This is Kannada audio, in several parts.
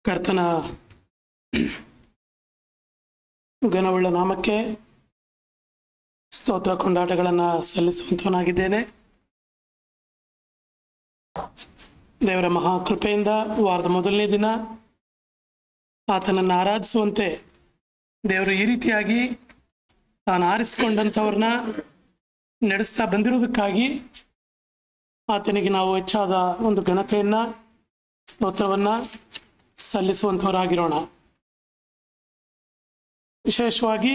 ಕರ್ತನ ಘನವುಳ್ಳ ನಾಮಕ್ಕೆ ಸ್ತೋತ್ರ ಕೊಂಡಾಟಗಳನ್ನು ಸಲ್ಲಿಸುವಂತವನಾಗಿದ್ದೇನೆ. ದೇವರ ಮಹಾಕೃಪೆಯಿಂದ ವಾರದ ಮೊದಲನೇ ದಿನ ಆತನನ್ನು ಆರಾಧಿಸುವಂತೆ ದೇವರು ಈ ರೀತಿಯಾಗಿ ತಾನು ಆರಿಸಿಕೊಂಡಂಥವ್ರನ್ನ ನಡೆಸ್ತಾ ಬಂದಿರುವುದಕ್ಕಾಗಿ ಆತನಿಗೆ ನಾವು ಹೆಚ್ಚಾದ ಒಂದು ಘನತೆಯನ್ನು ಸ್ತೋತ್ರವನ್ನು ಸಲ್ಲಿಸುವಂಥವರಾಗಿರೋಣ. ವಿಶೇಷವಾಗಿ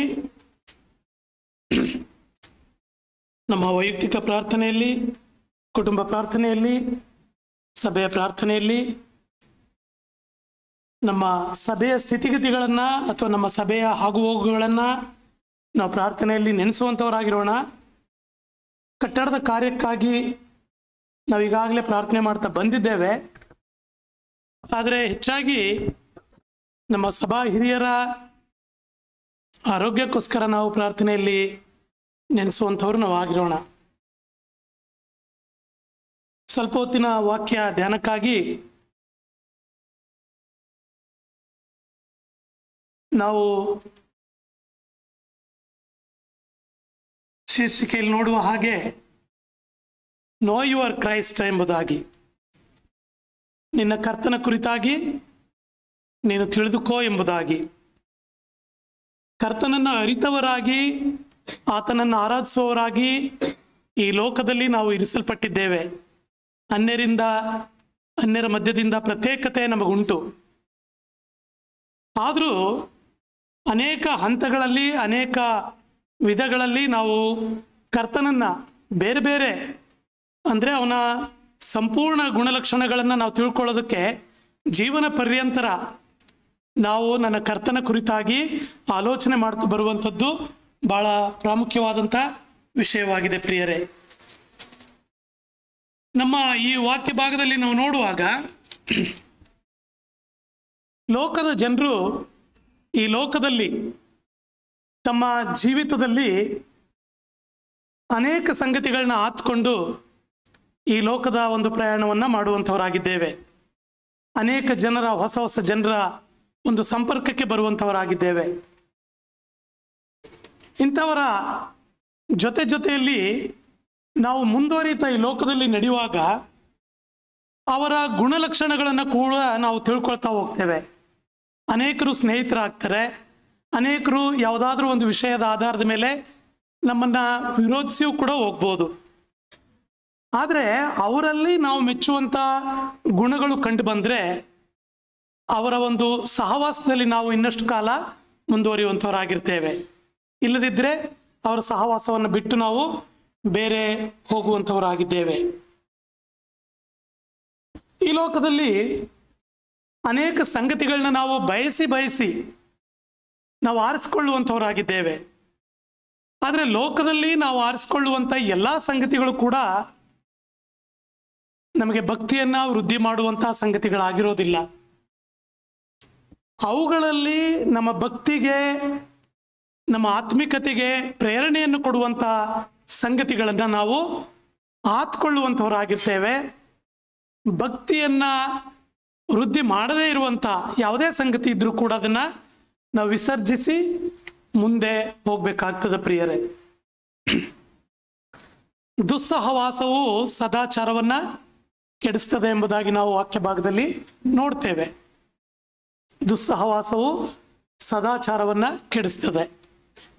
ನಮ್ಮ ವೈಯಕ್ತಿಕ ಪ್ರಾರ್ಥನೆಯಲ್ಲಿ, ಕುಟುಂಬ ಪ್ರಾರ್ಥನೆಯಲ್ಲಿ, ಸಭೆಯ ಪ್ರಾರ್ಥನೆಯಲ್ಲಿ, ನಮ್ಮ ಸಭೆಯ ಸ್ಥಿತಿಗತಿಗಳನ್ನು ಅಥವಾ ನಮ್ಮ ಸಭೆಯ ಆಗುಹೋಗುಗಳನ್ನು ನಾವು ಪ್ರಾರ್ಥನೆಯಲ್ಲಿ ನೆನೆಸುವಂಥವರಾಗಿರೋಣ. ಕಟ್ಟಡದ ಕಾರ್ಯಕ್ಕಾಗಿ ನಾವು ಈಗಾಗಲೇ ಪ್ರಾರ್ಥನೆ ಮಾಡ್ತಾ ಬಂದಿದ್ದೇವೆ. ಆದರೆ ಹೆಚ್ಚಾಗಿ ನಮ್ಮ ಸಭಾ ಹಿರಿಯರ ಆರೋಗ್ಯಕ್ಕೋಸ್ಕರ ನಾವು ಪ್ರಾರ್ಥನೆಯಲ್ಲಿ ನೆನೆಸುವಂಥವ್ರು ನಾವು ಆಗಿರೋಣ. ಸ್ವಲ್ಪ ಹೊತ್ತಿನ ವಾಕ್ಯ ಧ್ಯಾನಕ್ಕಾಗಿ ನಾವು ಶೀರ್ಷಿಕೆಯಲ್ಲಿ ನೋಡುವ ಹಾಗೆ ನೋ ಯುವರ್ ಕ್ರೈಸ್ಟ್ ಎಂಬುದಾಗಿ, ನಿನ್ನ ಕರ್ತನ ಕುರಿತಾಗಿ ನೀನು ತಿಳಿದುಕೋ ಎಂಬುದಾಗಿ, ಕರ್ತನನ್ನು ಅರಿತವರಾಗಿ ಆತನನ್ನು ಆರಾಧಿಸುವವರಾಗಿ ಈ ಲೋಕದಲ್ಲಿ ನಾವು ಇರಿಸಲ್ಪಟ್ಟಿದ್ದೇವೆ. ಅನ್ಯರ ಮಧ್ಯದಿಂದ ಪ್ರತ್ಯೇಕತೆ ನಮಗುಂಟು. ಆದರೂ ಅನೇಕ ಹಂತಗಳಲ್ಲಿ, ಅನೇಕ ವಿಧಗಳಲ್ಲಿ ನಾವು ಕರ್ತನನ್ನು ಬೇರೆ ಬೇರೆ ಅಂದರೆ ಅವನ ಸಂಪೂರ್ಣ ಗುಣಲಕ್ಷಣಗಳನ್ನು ನಾವು ತಿಳ್ಕೊಳ್ಳೋದಕ್ಕೆ ಜೀವನ ಪರ್ಯಂತರ ನಾವು ನನ್ನ ಕರ್ತನ ಕುರಿತಾಗಿ ಆಲೋಚನೆ ಮಾಡ್ತಾ ಬರುವಂಥದ್ದು ಬಹಳ ಪ್ರಾಮುಖ್ಯವಾದಂಥ ವಿಷಯವಾಗಿದೆ ಪ್ರಿಯರೇ. ನಮ್ಮ ಈ ವಾಕ್ಯ ಭಾಗದಲ್ಲಿ ನಾವು ನೋಡುವಾಗ ಲೋಕದ ಜನರು ಈ ಲೋಕದಲ್ಲಿ ತಮ್ಮ ಜೀವಿತದಲ್ಲಿ ಅನೇಕ ಸಂಗತಿಗಳನ್ನ ಆತ್ಕೊಂಡು ಈ ಲೋಕದ ಒಂದು ಪ್ರಯಾಣವನ್ನು ಮಾಡುವಂಥವರಾಗಿದ್ದೇವೆ. ಅನೇಕ ಜನರ ಹೊಸ ಜನರ ಒಂದು ಸಂಪರ್ಕಕ್ಕೆ ಬರುವಂಥವರಾಗಿದ್ದೇವೆ. ಇಂಥವರ ಜೊತೆಯಲ್ಲಿ ನಾವು ಮುಂದುವರಿತಾ ಈ ಲೋಕದಲ್ಲಿ ನಡೆಯುವಾಗ ಅವರ ಗುಣಲಕ್ಷಣಗಳನ್ನು ಕೂಡ ನಾವು ತಿಳ್ಕೊಳ್ತಾ ಹೋಗ್ತೇವೆ. ಅನೇಕರು ಸ್ನೇಹಿತರಾಗ್ತಾರೆ, ಅನೇಕರು ಯಾವುದಾದ್ರೂ ಒಂದು ವಿಷಯದ ಆಧಾರದ ಮೇಲೆ ನಮ್ಮನ್ನು ವಿರೋಧಿಸಿಯೂ ಕೂಡ ಹೋಗ್ಬೋದು. ಆದರೆ ಅವರಲ್ಲಿ ನಾವು ಮೆಚ್ಚುವಂಥ ಗುಣಗಳು ಕಂಡು ಬಂದರೆ ಅವರ ಒಂದು ಸಹವಾಸದಲ್ಲಿ ನಾವು ಇನ್ನಷ್ಟು ಕಾಲ ಮುಂದುವರಿಯುವಂಥವರಾಗಿರ್ತೇವೆ. ಇಲ್ಲದಿದ್ದರೆ ಅವರ ಸಹವಾಸವನ್ನು ಬಿಟ್ಟು ನಾವು ಬೇರೆ ಹೋಗುವಂಥವರಾಗಿದ್ದೇವೆ. ಈ ಲೋಕದಲ್ಲಿ ಅನೇಕ ಸಂಗತಿಗಳನ್ನ ನಾವು ಬಯಸಿ ನಾವು ಆರಿಸಿಕೊಳ್ಳುವಂಥವರಾಗಿದ್ದೇವೆ. ಆದರೆ ಲೋಕದಲ್ಲಿ ನಾವು ಆರಿಸಿಕೊಳ್ಳುವಂಥ ಎಲ್ಲ ಸಂಗತಿಗಳು ಕೂಡ ನಮಗೆ ಭಕ್ತಿಯನ್ನು ವೃದ್ಧಿ ಮಾಡುವಂತಹ ಸಂಗತಿಗಳಾಗಿರೋದಿಲ್ಲ. ಅವುಗಳಲ್ಲಿ ನಮ್ಮ ಭಕ್ತಿಗೆ, ನಮ್ಮ ಆತ್ಮಿಕತೆಗೆ ಪ್ರೇರಣೆಯನ್ನು ಕೊಡುವಂಥ ಸಂಗತಿಗಳನ್ನು ನಾವು ಆತ್ಕೊಳ್ಳುವಂಥವರಾಗಿರ್ತೇವೆ. ಭಕ್ತಿಯನ್ನು ವೃದ್ಧಿ ಮಾಡದೇ ಇರುವಂಥ ಯಾವುದೇ ಸಂಗತಿ ಇದ್ರೂ ಕೂಡ ಅದನ್ನು ನಾವು ವಿಸರ್ಜಿಸಿ ಮುಂದೆ ಹೋಗ್ಬೇಕಾಗ್ತದೆ ಪ್ರಿಯರೇ. ದುಸ್ಸಹವಾಸವು ಸದಾಚಾರವನ್ನು ಕೆಡಿಸ್ತದೆ ಎಂಬುದಾಗಿ ನಾವು ವಾಕ್ಯ ಭಾಗದಲ್ಲಿ ನೋಡ್ತೇವೆ. ದುಸ್ಸಹವಾಸವು ಸದಾಚಾರವನ್ನು ಕೆಡಿಸ್ತದೆ.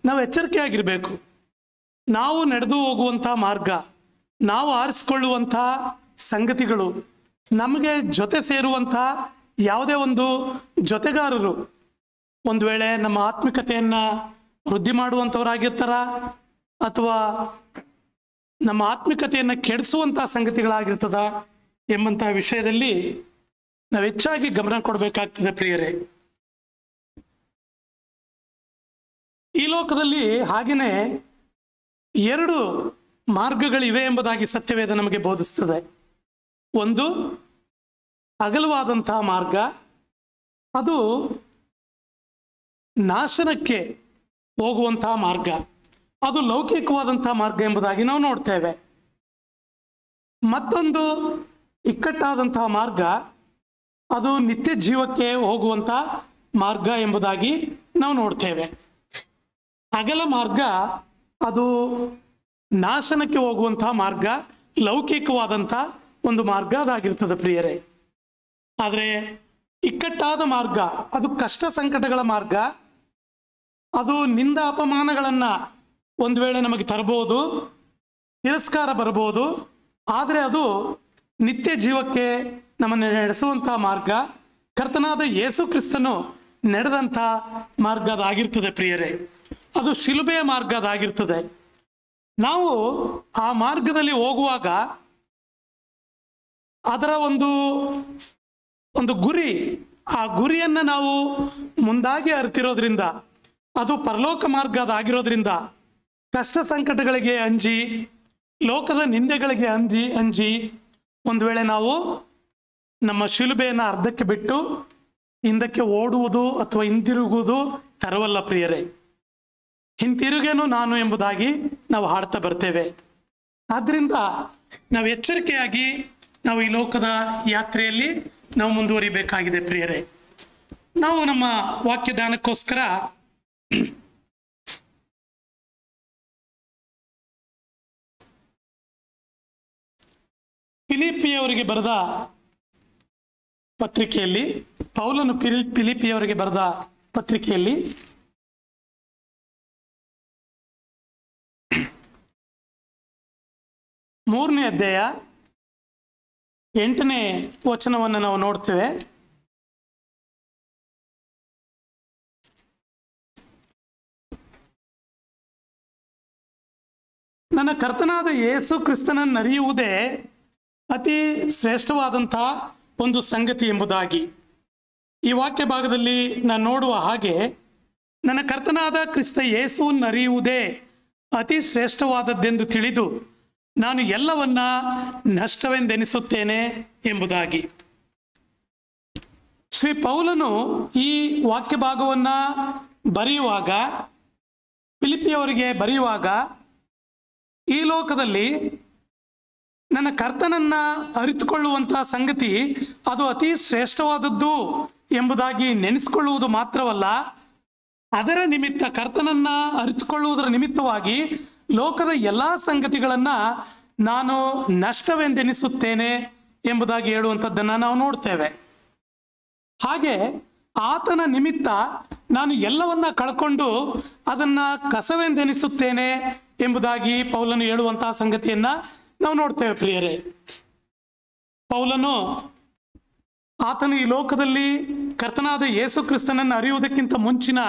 ನಾವು ಎಚ್ಚರಿಕೆಯಾಗಿರಬೇಕು. ನಾವು ನಡೆದು ಹೋಗುವಂಥ ಮಾರ್ಗ, ನಾವು ಆರಿಸಿಕೊಳ್ಳುವಂಥ ಸಂಗತಿಗಳು, ನಮಗೆ ಜೊತೆ ಸೇರುವಂಥ ಯಾವುದೇ ಒಂದು ಜೊತೆಗಾರರು ಒಂದು ವೇಳೆ ನಮ್ಮ ಆತ್ಮಿಕತೆಯನ್ನು ವೃದ್ಧಿ ಮಾಡುವಂಥವರಾಗಿರ್ತಾರ ಅಥವಾ ನಮ್ಮ ಆತ್ಮಿಕತೆಯನ್ನು ಕೆಡಿಸುವಂಥ ಸಂಗತಿಗಳಾಗಿರ್ತದ ಎಂಬಂಥ ವಿಷಯದಲ್ಲಿ ನಾವು ಹೆಚ್ಚಾಗಿ ಗಮನ ಕೊಡಬೇಕಾಗ್ತದೆ ಪ್ರಿಯರೇ. ಈ ಲೋಕದಲ್ಲಿ ಹಾಗೆಯೇ ಎರಡು ಮಾರ್ಗಗಳಿವೆ ಎಂಬುದಾಗಿ ಸತ್ಯವೇದ ನಮಗೆ ಬೋಧಿಸ್ತದೆ. ಒಂದು ಅಗಲವಾದಂತಹ ಮಾರ್ಗ, ಅದು ನಾಶನಕ್ಕೆ ಹೋಗುವಂತಹ ಮಾರ್ಗ, ಅದು ಲೌಕಿಕವಾದಂತಹ ಮಾರ್ಗ ಎಂಬುದಾಗಿ ನಾವು ನೋಡ್ತೇವೆ. ಮತ್ತೊಂದು ಇಕ್ಕಟ್ಟಾದಂತಹ ಮಾರ್ಗ, ಅದು ನಿತ್ಯ ಜೀವಕ್ಕೆ ಹೋಗುವಂಥ ಮಾರ್ಗ ಎಂಬುದಾಗಿ ನಾವು ನೋಡ್ತೇವೆ. ಅಗಲ ಮಾರ್ಗ ಅದು ನಾಶನಕ್ಕೆ ಹೋಗುವಂಥ ಮಾರ್ಗ, ಲೌಕಿಕವಾದಂಥ ಒಂದು ಮಾರ್ಗ ಅದಾಗಿರ್ತದೆ ಪ್ರಿಯರೇ. ಆದರೆ ಇಕ್ಕಟ್ಟಾದ ಮಾರ್ಗ, ಅದು ಕಷ್ಟ ಸಂಕಟಗಳ ಮಾರ್ಗ, ಅದು ನಿಂದ ಅಪಮಾನಗಳನ್ನು ಒಂದು ವೇಳೆ ನಮಗೆ ತರಬಹುದು, ತಿರಸ್ಕಾರ ಬರಬಹುದು, ಆದರೆ ಅದು ನಿತ್ಯ ಜೀವಕ್ಕೆ ನಮ್ಮನ್ನು ನಡೆಸುವಂಥ ಮಾರ್ಗ, ಕರ್ತನಾದ ಯೇಸು ಕ್ರಿಸ್ತನು ನಡೆದಂಥ ಮಾರ್ಗ ಅದಾಗಿರ್ತದೆ ಪ್ರಿಯರೇ. ಅದು ಶಿಲುಬೆಯ ಮಾರ್ಗ ಅದಾಗಿರ್ತದೆ. ನಾವು ಆ ಮಾರ್ಗದಲ್ಲಿ ಹೋಗುವಾಗ ಅದರ ಒಂದು ಗುರಿ, ಆ ಗುರಿಯನ್ನು ನಾವು ಮುಂದಾಗಿ ಅರಿತಿರೋದ್ರಿಂದ, ಅದು ಪರಲೋಕ ಮಾರ್ಗ ಅದಾಗಿರೋದ್ರಿಂದ ಕಷ್ಟ ಸಂಕಟಗಳಿಗೆ ಅಂಜಿ, ಲೋಕದ ನಿಂದೆಗಳಿಗೆ ಅಂಜಿ ಒಂದು ವೇಳೆ ನಾವು ನಮ್ಮ ಶಿಲುಬೆಯನ್ನು ಅರ್ಧಕ್ಕೆ ಬಿಟ್ಟು ಹಿಂದಕ್ಕೆ ಓಡುವುದು ಅಥವಾ ಹಿಂತಿರುಗುವುದು ತರವಲ್ಲ ಪ್ರಿಯರೇ. ಹಿಂತಿರುಗೇನು ನಾನು ಎಂಬುದಾಗಿ ನಾವು ಹಾಡ್ತಾ ಬರ್ತೇವೆ. ಆದ್ದರಿಂದ ನಾವು ಎಚ್ಚರಿಕೆಯಾಗಿ ನಾವು ಈ ಲೋಕದ ಯಾತ್ರೆಯಲ್ಲಿ ನಾವು ಮುಂದುವರಿಬೇಕಾಗಿದೆ ಪ್ರಿಯರೇ. ನಾವು ನಮ್ಮ ವಾಕ್ಯದಾನಕ್ಕೋಸ್ಕರ ಫಿಲಿಪಿಯವರಿಗೆ ಬರೆದ ಪತ್ರಿಕೆಯಲ್ಲಿ, ಪೌಲನು ಫಿಲಿಪಿಯವರಿಗೆ ಬರೆದ ಪತ್ರಿಕೆಯಲ್ಲಿ 3ನೇ ಅಧ್ಯಾಯ 8ನೇ ವಚನವನ್ನು ನಾವು ನೋಡ್ತೇವೆ. ನನ್ನ ಕರ್ತನಾದ ಯೇಸು ಕ್ರಿಸ್ತನನ್ನು ಅರಿಯುವುದೇ ಅತಿ ಶ್ರೇಷ್ಠವಾದಂತಹ ಒಂದು ಸಂಗತಿ ಎಂಬುದಾಗಿ. ಈ ವಾಕ್ಯ ಭಾಗದಲ್ಲಿ ನಾನು ನೋಡುವ ಹಾಗೆ, ನನ್ನ ಕರ್ತನಾದ ಕ್ರಿಸ್ತ ಯೇಸುವನ್ನು ಅರಿಯುವುದೇ ಅತಿ ಶ್ರೇಷ್ಠವಾದದ್ದೆಂದು ತಿಳಿದು ನಾನು ಎಲ್ಲವನ್ನ ನಷ್ಟವೆಂದೆನಿಸುತ್ತೇನೆ ಎಂಬುದಾಗಿ. ಶ್ರೀ ಪೌಲನು ಈ ವಾಕ್ಯ ಭಾಗವನ್ನು ಬರೆಯುವಾಗ, ಫಿಲಿಪಿಯವರಿಗೆ ಬರೆಯುವಾಗ, ಈ ಲೋಕದಲ್ಲಿ ನನ್ನ ಕರ್ತನನ್ನ ಅರಿತುಕೊಳ್ಳುವಂತಹ ಸಂಗತಿ ಅದು ಅತಿ ಶ್ರೇಷ್ಠವಾದದ್ದು ಎಂಬುದಾಗಿ ನೆನೆಸಿಕೊಳ್ಳುವುದು ಮಾತ್ರವಲ್ಲ, ಅದರ ನಿಮಿತ್ತ, ಕರ್ತನನ್ನ ಅರಿತುಕೊಳ್ಳುವುದರ ನಿಮಿತ್ತವಾಗಿ ಲೋಕದ ಎಲ್ಲ ಸಂಗತಿಗಳನ್ನು ನಾನು ನಷ್ಟವೆಂದೆನಿಸುತ್ತೇನೆ ಎಂಬುದಾಗಿ ಹೇಳುವಂಥದ್ದನ್ನು ನಾವು ನೋಡ್ತೇವೆ. ಹಾಗೆ ಆತನ ನಿಮಿತ್ತ ನಾನು ಎಲ್ಲವನ್ನ ಕಳ್ಕೊಂಡು ಅದನ್ನು ಕಸವೆಂದೆನಿಸುತ್ತೇನೆ ಎಂಬುದಾಗಿ ಪೌಲನು ಹೇಳುವಂತಹ ಸಂಗತಿಯನ್ನು ನಾವು ನೋಡ್ತೇವೆ ಪ್ರಿಯರೇ. ಪೌಲನು ಆತನು ಈ ಲೋಕದಲ್ಲಿ ಕರ್ತನಾದ ಯೇಸು ಕ್ರಿಸ್ತನನ್ನು ಅರಿಯುವುದಕ್ಕಿಂತ ಮುಂಚಿನ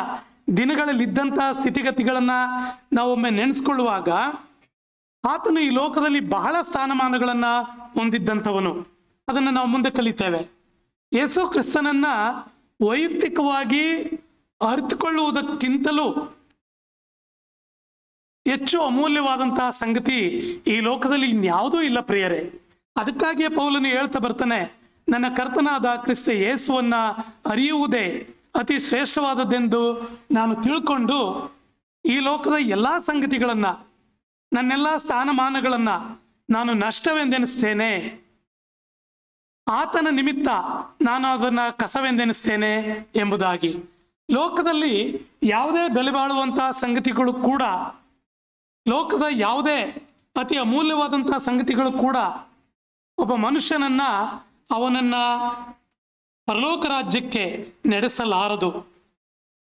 ದಿನಗಳಲ್ಲಿದ್ದಂತಹ ಸ್ಥಿತಿಗತಿಗಳನ್ನು ನಾವೊಮ್ಮೆ ನೆನೆಸ್ಕೊಳ್ಳುವಾಗ, ಆತನು ಈ ಲೋಕದಲ್ಲಿ ಬಹಳ ಸ್ಥಾನಮಾನಗಳನ್ನು ಹೊಂದಿದ್ದಂಥವನು. ಅದನ್ನು ನಾವು ಮುಂದೆ ಕಲಿತೇವೆ. ಯೇಸು ಕ್ರಿಸ್ತನನ್ನ ವೈಯಕ್ತಿಕವಾಗಿ ಅರಿತುಕೊಳ್ಳುವುದಕ್ಕಿಂತಲೂ ಹೆಚ್ಚು ಅಮೂಲ್ಯವಾದಂತಹ ಸಂಗತಿ ಈ ಲೋಕದಲ್ಲಿ ಇನ್ಯಾವುದೂ ಇಲ್ಲ ಪ್ರಿಯರೇ. ಅದಕ್ಕಾಗಿಯೇ ಪೌಲನು ಹೇಳ್ತಾ ಬರ್ತಾನೆ, ನನ್ನ ಕರ್ತನಾದ ಕ್ರಿಸ್ತ ಯೇಸುವನ್ನ ಅರಿಯುವುದೇ ಅತಿ ಶ್ರೇಷ್ಠವಾದದ್ದೆಂದು ನಾನು ತಿಳ್ಕೊಂಡು ಈ ಲೋಕದ ಎಲ್ಲ ಸಂಗತಿಗಳನ್ನು, ನನ್ನೆಲ್ಲ ಸ್ಥಾನಮಾನಗಳನ್ನು ನಾನು ನಷ್ಟವೆಂದೆನಿಸ್ತೇನೆ. ಆತನ ನಿಮಿತ್ತ ನಾನು ಅದನ್ನು ಕಸವೆಂದೆನಿಸ್ತೇನೆ ಎಂಬುದಾಗಿ. ಲೋಕದಲ್ಲಿ ಯಾವುದೇ ಬೆಲೆ ಬಾಳುವಂತಹ ಸಂಗತಿಗಳು ಕೂಡ, ಲೋಕದ ಯಾವುದೇ ಅತಿ ಅಮೂಲ್ಯವಾದಂತಹ ಸಂಗತಿಗಳು ಕೂಡ ಒಬ್ಬ ಮನುಷ್ಯನನ್ನ, ಅವನನ್ನ ಪರಲೋಕ ರಾಜ್ಯಕ್ಕೆ ನಡೆಸಲಾರದು.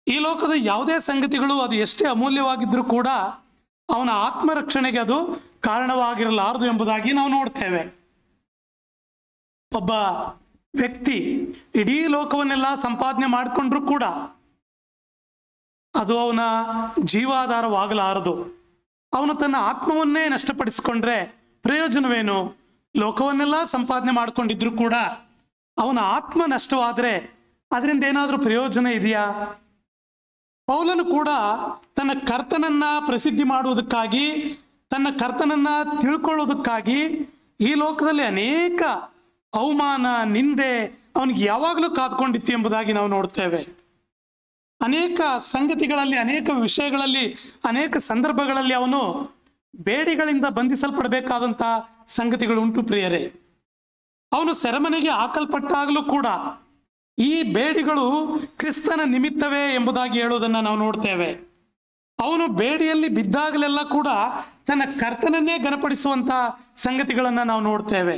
ಈ ಲೋಕದ ಯಾವುದೇ ಸಂಗತಿಗಳು ಅದು ಎಷ್ಟೇ ಅಮೂಲ್ಯವಾಗಿದ್ರೂ ಕೂಡ ಅವನ ಆತ್ಮರಕ್ಷಣೆಗೆ ಅದು ಕಾರಣವಾಗಿರಲಾರದು ಎಂಬುದಾಗಿ ನಾವು ನೋಡ್ತೇವೆ. ಒಬ್ಬ ವ್ಯಕ್ತಿ ಇಡೀ ಲೋಕವನ್ನೆಲ್ಲ ಸಂಪಾದನೆ ಮಾಡಿಕೊಂಡ್ರೂ ಕೂಡ ಅದು ಅವನ ಜೀವಾಧಾರವಾಗಲಾರದು. ಅವನು ತನ್ನ ಆತ್ಮವನ್ನೇ ನಷ್ಟಪಡಿಸಿಕೊಂಡ್ರೆ ಪ್ರಯೋಜನವೇನು? ಲೋಕವನ್ನೆಲ್ಲ ಸಂಪಾದನೆ ಮಾಡ್ಕೊಂಡಿದ್ರು ಕೂಡ ಅವನ ಆತ್ಮ ನಷ್ಟವಾದರೆ ಅದರಿಂದ ಏನಾದರೂ ಪ್ರಯೋಜನ ಇದೆಯಾ? ಪೌಲನು ಕೂಡ ತನ್ನ ಕರ್ತನನ್ನ ಪ್ರಸಿದ್ಧಿ ಮಾಡುವುದಕ್ಕಾಗಿ, ತನ್ನ ಕರ್ತನನ್ನ ತಿಳ್ಕೊಳ್ಳೋದಕ್ಕಾಗಿ ಈ ಲೋಕದಲ್ಲಿ ಅನೇಕ ಅವಮಾನ, ನಿಂದೆ ಅವನಿಗೆ ಯಾವಾಗಲೂ ಕಾದ್ಕೊಂಡಿತ್ತು ಎಂಬುದಾಗಿ ನಾವು ನೋಡ್ತೇವೆ. ಅನೇಕ ಸಂಗತಿಗಳಲ್ಲಿ, ಅನೇಕ ವಿಷಯಗಳಲ್ಲಿ, ಅನೇಕ ಸಂದರ್ಭಗಳಲ್ಲಿ ಅವನು ಬೇಡಿಗಳಿಂದ ಬಂಧಿಸಲ್ಪಡಬೇಕಾದಂಥ ಸಂಗತಿಗಳು ಉಂಟು ಪ್ರಿಯರೇ. ಅವನು ಸೆರೆಮನೆಗೆ ಹಾಕಲ್ಪಟ್ಟಾಗಲೂ ಕೂಡ ಈ ಬೇಡಿಗಳು ಕ್ರಿಸ್ತನ ನಿಮಿತ್ತವೇ ಎಂಬುದಾಗಿ ಹೇಳುವುದನ್ನು ನಾವು ನೋಡ್ತೇವೆ. ಅವನು ಬೇಡಿಯಲ್ಲಿ ಬಿದ್ದಾಗಲೆಲ್ಲ ಕೂಡ ತನ್ನ ಕರ್ತನನ್ನೇ ಘನಪಡಿಸುವಂಥ ಸಂಗತಿಗಳನ್ನು ನಾವು ನೋಡ್ತೇವೆ.